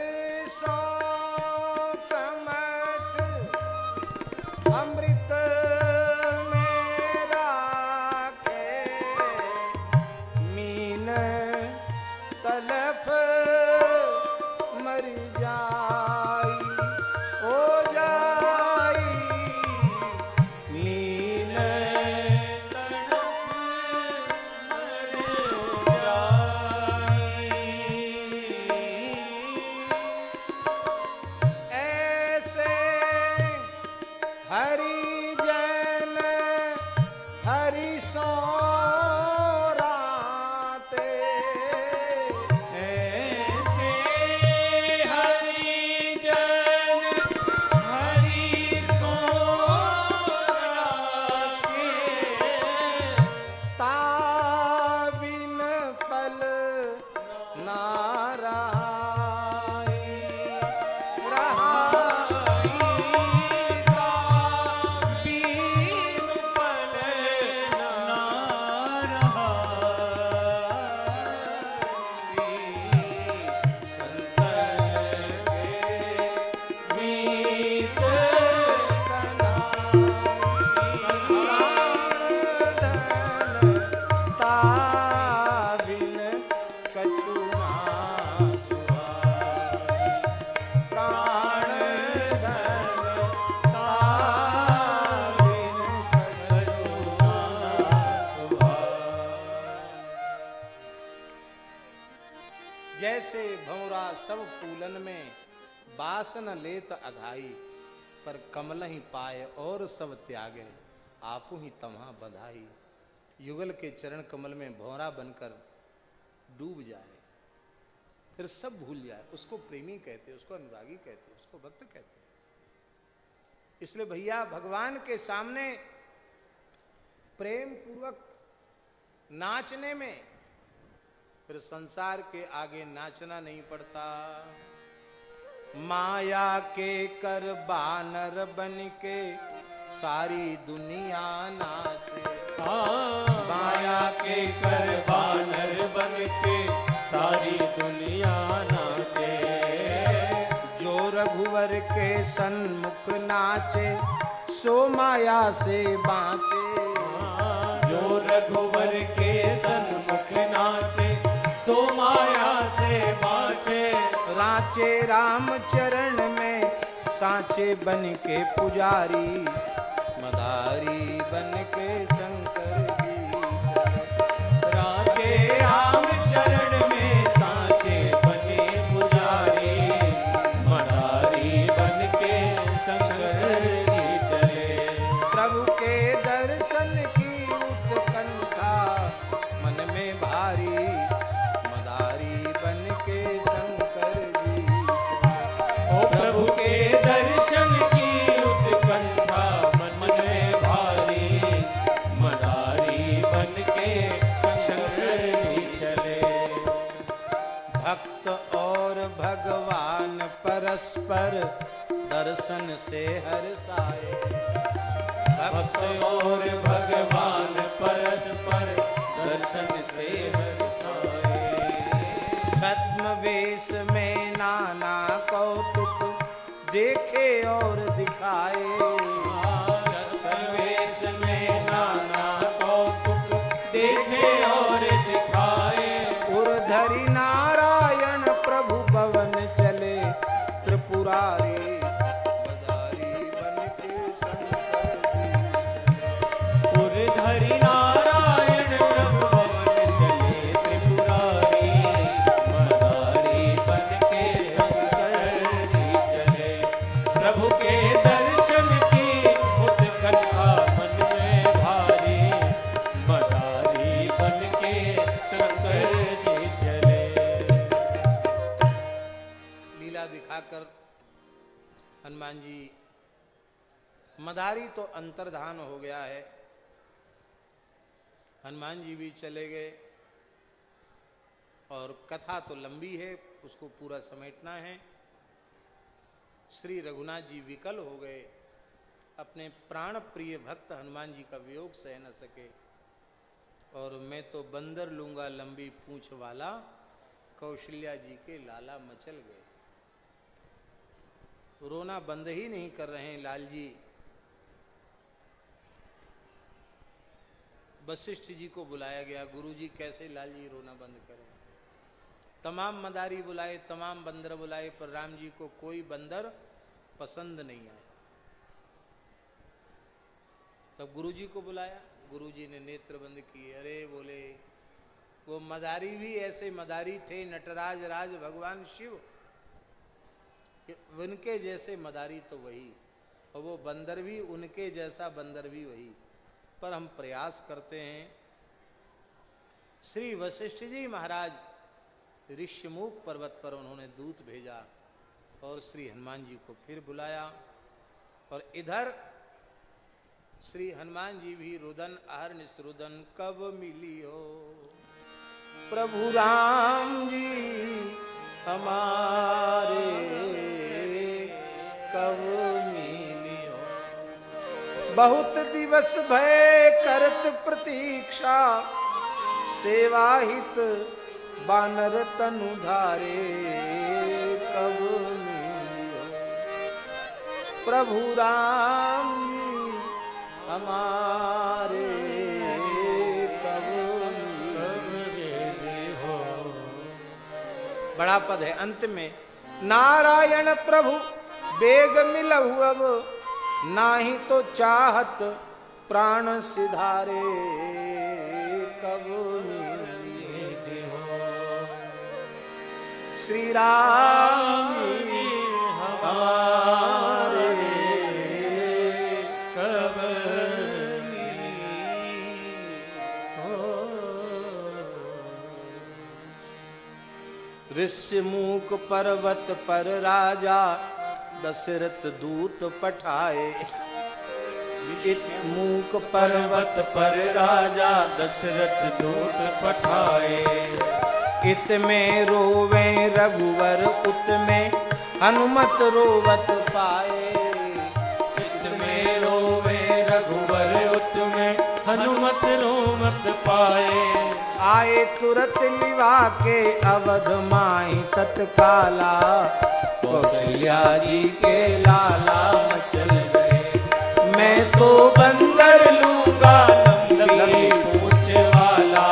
S3: सो कमठ अमृत में राखे, मीन तलफ मर जाई, ओ जाई मीन ऐसे हरि जन हरि सो राते,
S2: ऐसे हरि जन हरि सो राखे,
S3: ताबिन पल नाराई रहाई,
S2: बीन पल ना रहाई, संतन के मीत
S3: ताबिन कछु ना सुहाई, प्राण धन ताबिन कछु ना जैसे भंवरा सब फूलन में बासन लेत अघाई, पर कमल ही पाए और सब त्यागे, आपू ही तम्हा बधाई। युगल के चरण कमल में भंवरा बनकर डूब जाए, फिर सब भूल जाए, उसको प्रेमी कहते, उसको अनुरागी कहते, उसको भक्त कहते। इसलिए भैया भगवान के सामने प्रेम पूर्वक नाचने में फिर संसार के आगे नाचना नहीं पड़ता। माया के कर बानर बन के सारी दुनिया नाचे,
S2: माया के कर बानर बन के सारी दुनिया नाचे,
S3: जो रघुवर के सन्मुख नाचे सो माया से बाँचे,
S2: जो रघुवर के सन्मुख नाचे सो माया से बाँचे,
S3: राचे राम चरण में सांचे बन के पुजारी, मदारी बन के शंकर जी।
S2: राजे राम चरण में सांचे बने पुजारी, मदारी बन के शंकर जी चले।
S3: प्रभु के दर्शन की उत्कंठा मन में भारी, मदारी बन के शंकर जी।
S2: ओ प्रभु के दर्शन की उत्कंठा मन में भारी, मदारी बन के शंकर जी चले।
S3: भक्त और भगवान परस्पर दर्शन से हर्षाए,
S2: भक्त और भगवान परस्पर दर्शन से हर्षाए।
S3: छद्म वेश में नाना कौतुक देखे और दिखाए,
S2: वेश में नाना कौतुक देखे और दिखाए,
S3: उर्धरि नारायण प्रभु भवन चले, त्रिपुरारी बदारी बन के शंकर जी।
S2: उर्धरि नारायण प्रभु भवन चले, त्रिपुरारी मदारी बन के शंकर जी चले। प्रभु के दर्शन की उत्कंठा मन में भारी, मदारी बन के शंकर जी चले।
S3: लीला दिखाकर हनुमान जी, मदारी तो अंतर्धान हो गया है, हनुमान जी भी चले गए और कथा तो लंबी है, उसको पूरा समेटना है। श्री रघुनाथ जी विकल हो गए, अपने प्राण प्रिय भक्त हनुमान जी का वियोग सह न सके, और मैं तो बंदर लूंगा लंबी पूंछ वाला, कौशल्या जी के लाला मचल गए। रोना बंद ही नहीं कर रहे हैं लाल जी। वशिष्ठ जी को बुलाया गया, गुरुजी कैसे लाल जी रोना बंद करें। तमाम मदारी बुलाए, तमाम बंदर बुलाए, पर राम जी को कोई बंदर पसंद नहीं आया। तब गुरुजी को बुलाया, गुरुजी ने नेत्र बंद किए। अरे बोले वो मदारी भी ऐसे मदारी थे नटराज राज भगवान शिव, कि उनके जैसे मदारी तो वही, और वो बंदर भी उनके जैसा बंदर भी वही। पर हम प्रयास करते हैं। श्री वशिष्ठ जी महाराज ऋष्यमुख पर्वत पर उन्होंने दूत भेजा और श्री हनुमान जी को फिर बुलाया। और इधर श्री हनुमान जी भी रुदन अहर्निश रुदन कब मिली हो प्रभु राम जी हमारे, कब मिली हो। बहुत दिवस भय करत प्रतीक्षा, सेवा हित बानर तनु धारे, कब मिली हो प्रभु राम जी हमारे, कब मिली हो। बड़ा पद है अंत में, नारायण प्रभु बेग मिलहु अब, नाही तो चाहत प्राण सिधारे, कब मिली हो श्री राम जी हमारे, कब मिली हो। ऋष्यमुख पर्वत पर राजा दशरथ दूत पठाए, मूक पर्वत पर राजा दशरथ दूत पठाए। इत में रोवे रघुवर उत में हनुमत रोवत पाए, इत में रोवे रघुवर उत में हनुमत रोवत पाए। आए तुरत लिवा के अवध माई तत्काला, कौशल्या जी के लाला मचल गए। मैं तो बंदर लूंगा लंबी पूंछ वाला,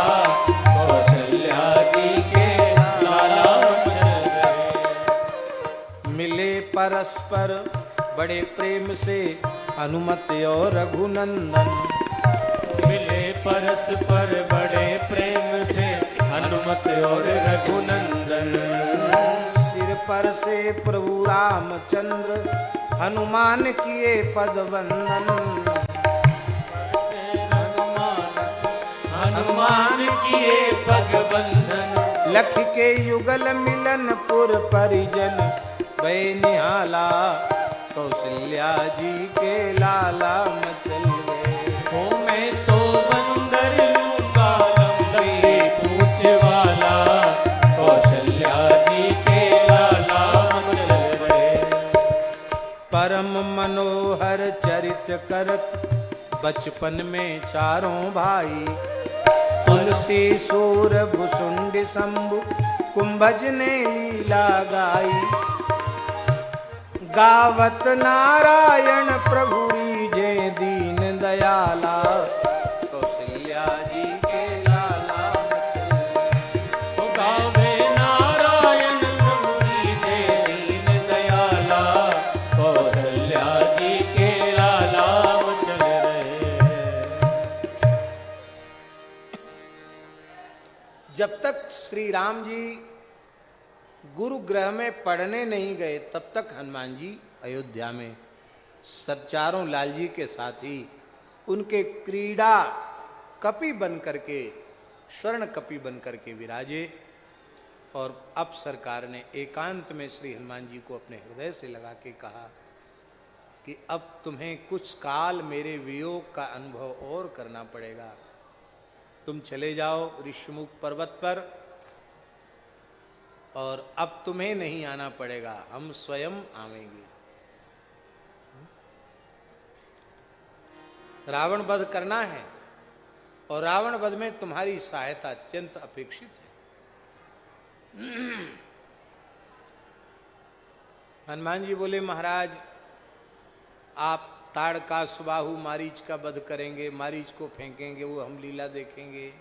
S3: कौशल्या जी के लाला मचल गए। मिले परस्पर बड़े प्रेम से हनुमत और रघुनंदन, मिले परस्पर बड़े प्रेम से हनुमत और रघुनंदन। सिर पर से प्रभु रामचंद्र हनुमान किए पद वंदन, हनुमान किए पग बंधन। लख के युगल मिलन पुर परिजन बै निहाला, कौशल्या जी के लाला मचल गए। हो मैं तो बंदर लूंगा लंबी पूंछ वाला, कौशल्या जी के लाला मचल गए। परम मनोहर चरित करत बचपन में चारों भाई, तुलसी सूर भुसुंड शंभु कुंभज ने लीला गाई। गावत नारायण प्रभु रीजे दीन दयाला, कौशल्या जी के लाला मचल गए। गावे नारायण प्रभु रीजे दीन दयाला, कौशल्या जी के लाला मचल गए। जब तक श्री राम जी गुरुगृह में पढ़ने नहीं गए, तब तक हनुमान जी अयोध्या में चारों लाल जी के साथ ही उनके क्रीड़ा कपि बन करके, स्वर्ण कपि बन करके विराजे। और अब सरकार ने एकांत में श्री हनुमान जी को अपने हृदय से लगा के कहा कि अब तुम्हें कुछ काल मेरे वियोग का अनुभव और करना पड़ेगा। तुम चले जाओ ऋष्यमुख पर्वत पर, और अब तुम्हें नहीं आना पड़ेगा, हम स्वयं आवेंगे। रावण वध करना है, और रावण वध में तुम्हारी सहायता अत्यंत अपेक्षित है। हनुमान जी बोले, महाराज आप ताड़का सुबाहु मारीच का वध करेंगे, मारीच को फेंकेंगे, वो हम लीला देखेंगे।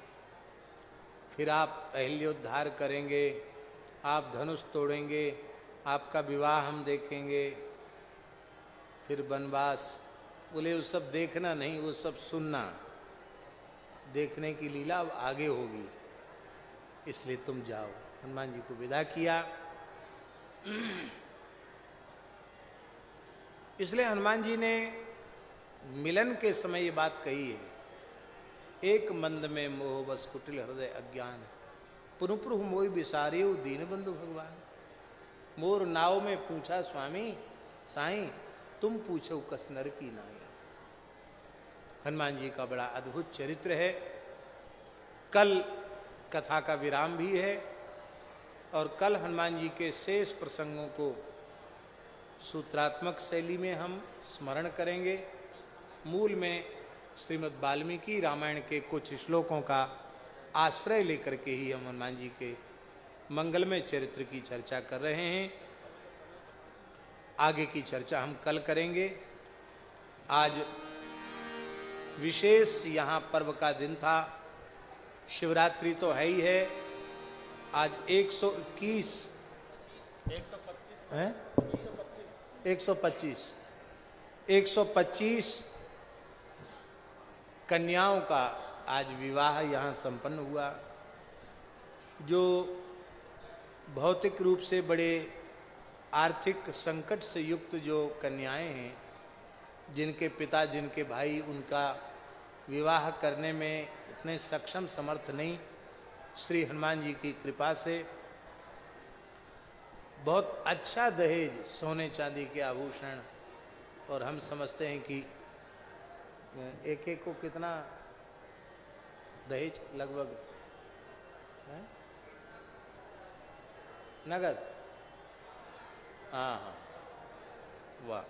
S3: फिर आप अहिल्योद्धार करेंगे, आप धनुष तोड़ेंगे, आपका विवाह हम देखेंगे, फिर वनवास। बोले वो सब देखना नहीं, वो सब सुनना। देखने की लीला अब आगे होगी, इसलिए तुम जाओ। हनुमान जी को विदा किया। इसलिए हनुमान जी ने मिलन के समय ये बात कही है, एक मंद में मोह बस कुटिल हृदय अज्ञान, पुनुपुरु मोहि बिसारियो दीन बंधु भगवान। मोर नाव में पूछा स्वामी साईं, तुम पूछो कस नर की नाई। हनुमान जी का बड़ा अद्भुत चरित्र है। कल कथा का विराम भी है और कल हनुमान जी के शेष प्रसंगों को सूत्रात्मक शैली में हम स्मरण करेंगे। मूल में श्रीमद् वाल्मीकि रामायण के कुछ श्लोकों का आश्रय लेकर के ही हम हनुमान जी के मंगलमय चरित्र की चर्चा कर रहे हैं। आगे की चर्चा हम कल करेंगे। आज विशेष यहाँ पर्व का दिन था। शिवरात्रि तो है ही है। आज 125 कन्याओं का आज विवाह यहाँ संपन्न हुआ। जो भौतिक रूप से बड़े आर्थिक संकट से युक्त जो कन्याएं हैं, जिनके पिता जिनके भाई उनका विवाह करने में इतने सक्षम समर्थ नहीं, श्री हनुमान जी की कृपा से बहुत अच्छा दहेज, सोने चांदी के आभूषण, और हम समझते हैं कि एक एक को कितना दहेज लगभग है? नगद? हाँ, वाह।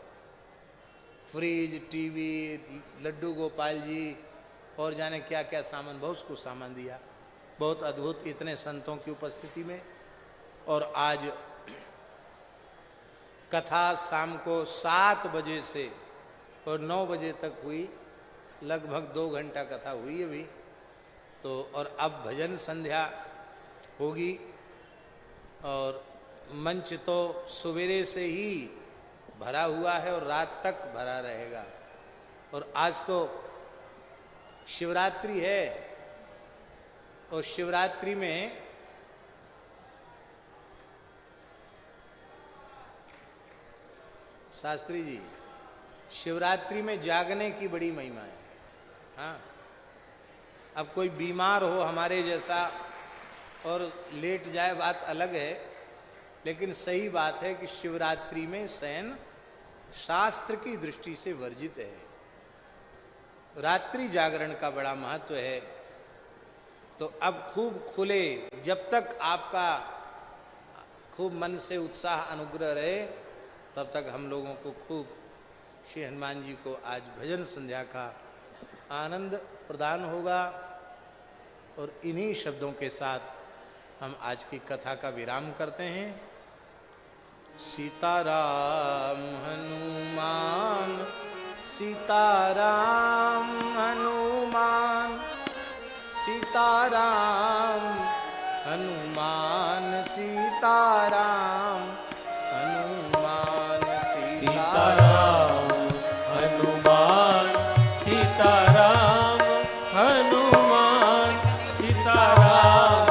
S3: फ्रिज, टीवी, लड्डू गोपाल जी और जाने क्या क्या सामान, बहुत कुछ सामान दिया। बहुत अद्भुत, इतने संतों की उपस्थिति में। और आज कथा शाम को 7 बजे से और 9 बजे तक हुई, लगभग 2 घंटा कथा हुई अभी तो। और अब भजन संध्या होगी और मंच तो सवेरे से ही भरा हुआ है और रात तक भरा रहेगा। और आज तो शिवरात्रि है और शिवरात्रि में शास्त्री जी, शिवरात्रि में जागने की बड़ी महिमा है। हाँ, अब कोई बीमार हो हमारे जैसा और लेट जाए बात अलग है, लेकिन सही बात है कि शिवरात्रि में शयन शास्त्र की दृष्टि से वर्जित है। रात्रि जागरण का बड़ा महत्व है। तो अब खूब खुले, जब तक आपका खूब मन से उत्साह अनुग्रह रहे तब तक हम लोगों को खूब श्री हनुमान जी को आज भजन संध्या का आनंद प्रदान होगा। और इन्हीं शब्दों के साथ हम आज की कथा का विराम करते हैं। सीताराम हनुमान, सीताराम हनुमान, सीताराम हनुमान, सीताराम हनुमान,
S2: सीताराम हनुमान, सीताराम हनुमान, सीताराम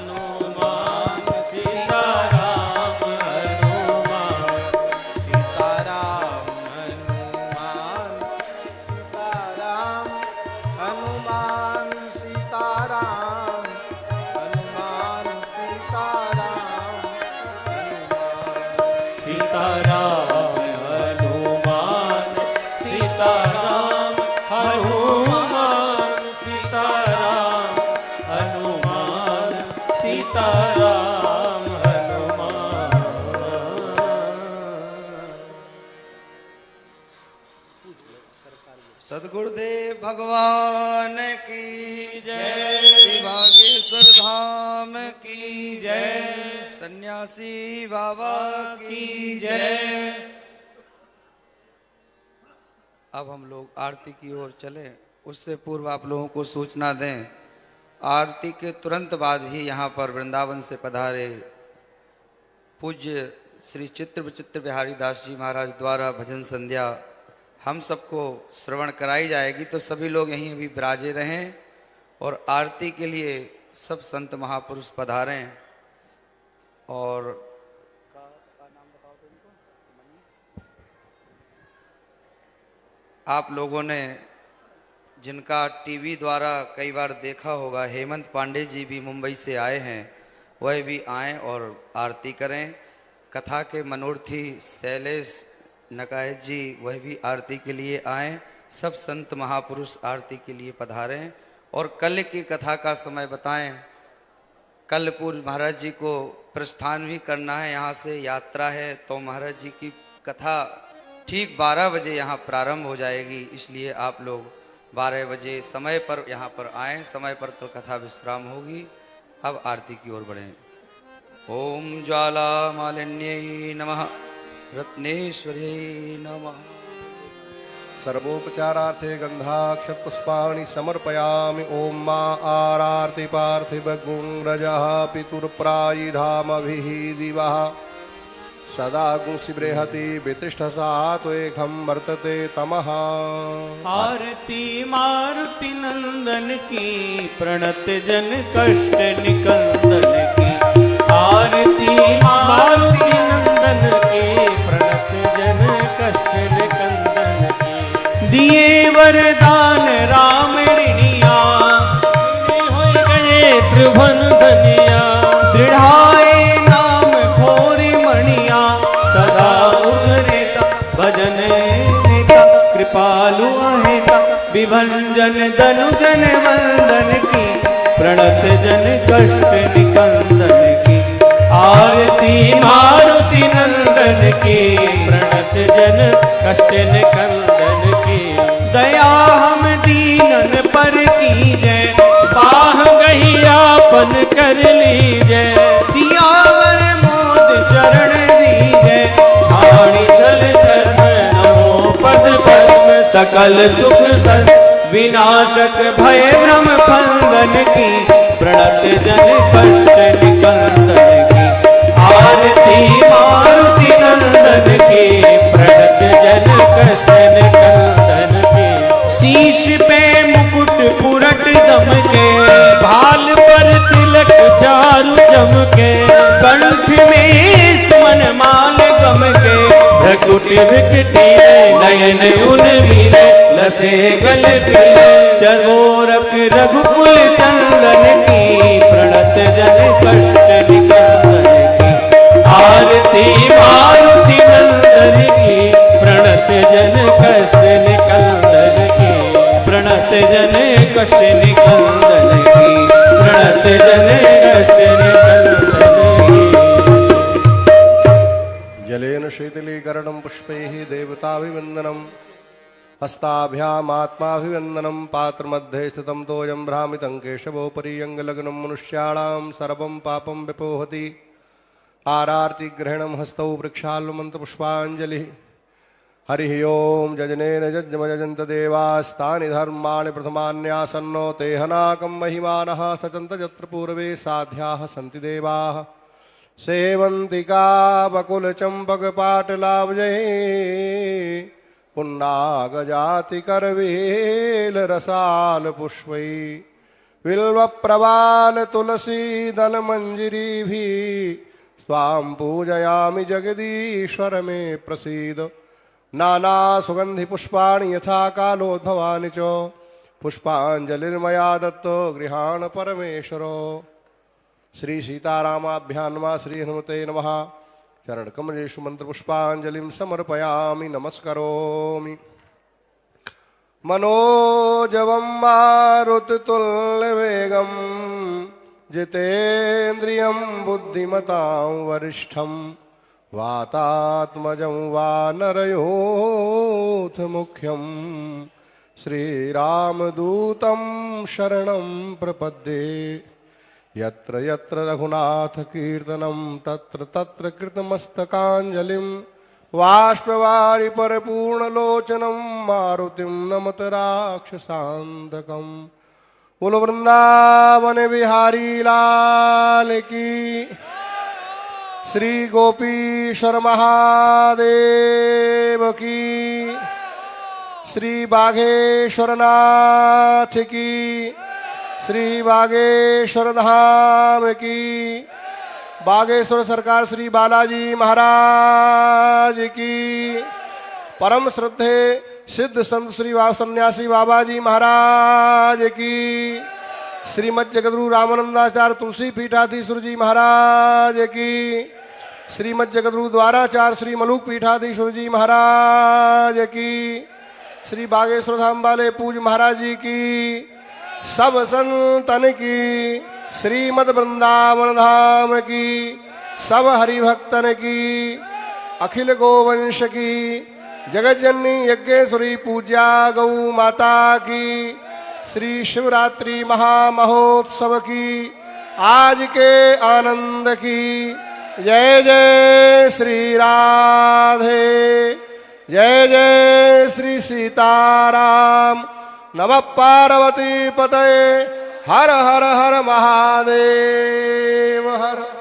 S2: हनुमान, सीताराम हनुमान,
S3: सीताराम हनुमान, सीताराम हनुमान, सीताराम हनुमान,
S2: सीताराम हनुमान, सीताराम हनुमान।
S4: सदगुरुदेव भगवान की जय। श्री बागेश्वर धाम की जय। सन्यासी बाबा की जय। अब हम लोग आरती की ओर चले, उससे पूर्व आप लोगों को सूचना दें, आरती के तुरंत बाद ही यहाँ पर वृंदावन से पधारे पूज्य श्री चित्र विचित्र बिहारी दास जी महाराज द्वारा भजन संध्या हम सबको श्रवण कराई जाएगी। तो सभी लोग यहीं अभी विराजे रहें और आरती के लिए सब संत महापुरुष पधारें। और आप लोगों ने जिनका टीवी द्वारा कई बार देखा होगा, हेमंत पांडे जी भी मुंबई से आए हैं, वह भी आएं और आरती करें। कथा के मनोर्थी शैलेश नकायत जी वह भी आरती के लिए आएं। सब संत महापुरुष आरती के लिए पधारें और कल की कथा का समय बताएं। कल पूर्व महाराज जी को प्रस्थान भी करना है, यहाँ से यात्रा है, तो महाराज जी की कथा ठीक 12 बजे यहाँ प्रारंभ हो जाएगी। इसलिए आप लोग 12 बजे समय पर यहाँ पर आएँ, समय पर कल कथा विश्राम होगी। अब आरती की ओर बढ़ें। ओम ज्वाला मालिन्यै नमः, रत्नेश्वर्यै नमः।
S1: सर्वोपचारार्थे गंधाक्षर पुष्पाणि समर्पयामि। ओम मा आरार्ति पार्थिव गुंरजः पितुर्प्रायिधामभिः दिवः सदा गुंसि बृहति वितिष्ठसा त्वेकं वर्तते तमः।
S2: आरती मारुति नंदन की, प्रणत जन कष्ट निकंदन की। आरती मारुति नंदन की, प्रणत जन कष्ट निकंदन की। दिए वरदान राम ऋणिया, हो गए त्रिभुवन धनिया। दृढ़ाए नाम घोरी मणिया, सदा उधरेता भजन नेता। कृपालु अहेता विभंजन धनुजन वंदन की, प्रणत जन कष्ट निकंदन की। आरती मारुति नंदन की, प्रणत जन कष्ट निकंदन की। दया हम दीनन पर कीजै, बाह गहियापन कर लीजै। सियावर मोद चरण दीजै, ठाणी चल चरण नमो पद पद्म। सकल सुख सद विनाशक भय भ्रम फंदन की, प्रणत जन कष्ट निकंदन की। आरती मारुति नंदन की, प्रणत जन कष्ट निकंदन की। शीश पे मुकुट पुरट दमके, भाल पर तिलक चारु चमके। कंठ में सुमन माल गमके, भ्रकुट विकटी नयन उन्मीले। लसे गल पीले चरोरक रघुकुल चंदन की, प्रणत जन कष्ट निकंदन की। आरती मारुति नंदन की, प्रणत जन कष्ट निकंदन की। प्रणत जन कष्ट निकंदन की, प्रणत जन कष्ट निकंदन की।
S1: जलेन शीतलीकरणं पुष्पैः देवताभिवन्दनं। हस्ताभ्यामात्माभिवन्दनं। पात्रमध्ये स्थितं तोयं भ्रामितं केशवोपरि अङ्गलग्नं। मनुष्याणां सर्वं पापं विपोहति। आरार्तिग्रहणं हस्तौ वृक्षाल्मन्त्रपुष्पाञ्जलिः। हरिः ओं जजनेन यज्ञमयजन्त देवास्तानि धर्माणि प्रथमान्यासन्नो ते हनाकं महिमानः। सचन्त यत्र पूर्वे साध्याः सन्ति देवाः। सेवन्तिका बकुलचम्पकपाटलाब्जै, पुन्नागजाति करवेल रसाल पुष्पै। बिल्वप्रवाल तुलसी दल मंजरी स्वां पूजयामि जगदीश्वर मे प्रसीद। नाना सुगंधि पुष्पाणि यथा कालोद्भवानि च, पुष्पांजलिर्मया दत्तो गृहाण परमेश्वरो। श्री सीतारामाभ्यां नमः। श्री हनुमते नमः। चरण कमलेषु मंत्र पुष्पांजलिं समर्पयामि नमस्करोमि। मनोजवं मारुततुल्यवेगं जितेन्द्रियं बुद्धिमतां वरिष्ठं वातात्मजं वानरयोऽथ मुख्यं श्रीरामदूतं शरणं प्रपद्ये यत्र यत्र रघुनाथ कीर्तनं तत्र तत्र कृतमस्तकाञ्जलिं बाष्पवारि परिपूर्णलोचनं मारुतिं नमत राक्षसान्तकम्। बोलो वृंदावन बिहारी लाल की, श्री गोपीश्वर महादेव की, श्री बागेश्वर नाथ की, श्री बागेश्वर धाम की, बागेश्वर सरकार श्री बालाजी महाराज की, परम श्रद्धे सिद्ध संत श्री सन्यासी बाबा जी महाराज की, श्रीमद जगद्गुरु रामानंदाचार्य तुलसी पीठाधीश्वर जी महाराज की, श्रीमद जगद्गुरु द्वाराचार्य श्री मलुक पीठाधीश्वर जी महाराज की, श्री बागेश्वर धाम वाले पूज महाराज जी की, सब संतन की, श्रीमद वृंदावन धाम की, सब हरिभक्तन की, अखिल गोवंश की, जगत जननी यज्ञेश्वरी पूज्या गौ माता की, श्री शिवरात्रि महामहोत्सव की, आज के आनंद की। जय जय श्री राधे, जय जय श्री सीताराम। नमः पार्वती पतये, हर हर हर महादेव हर।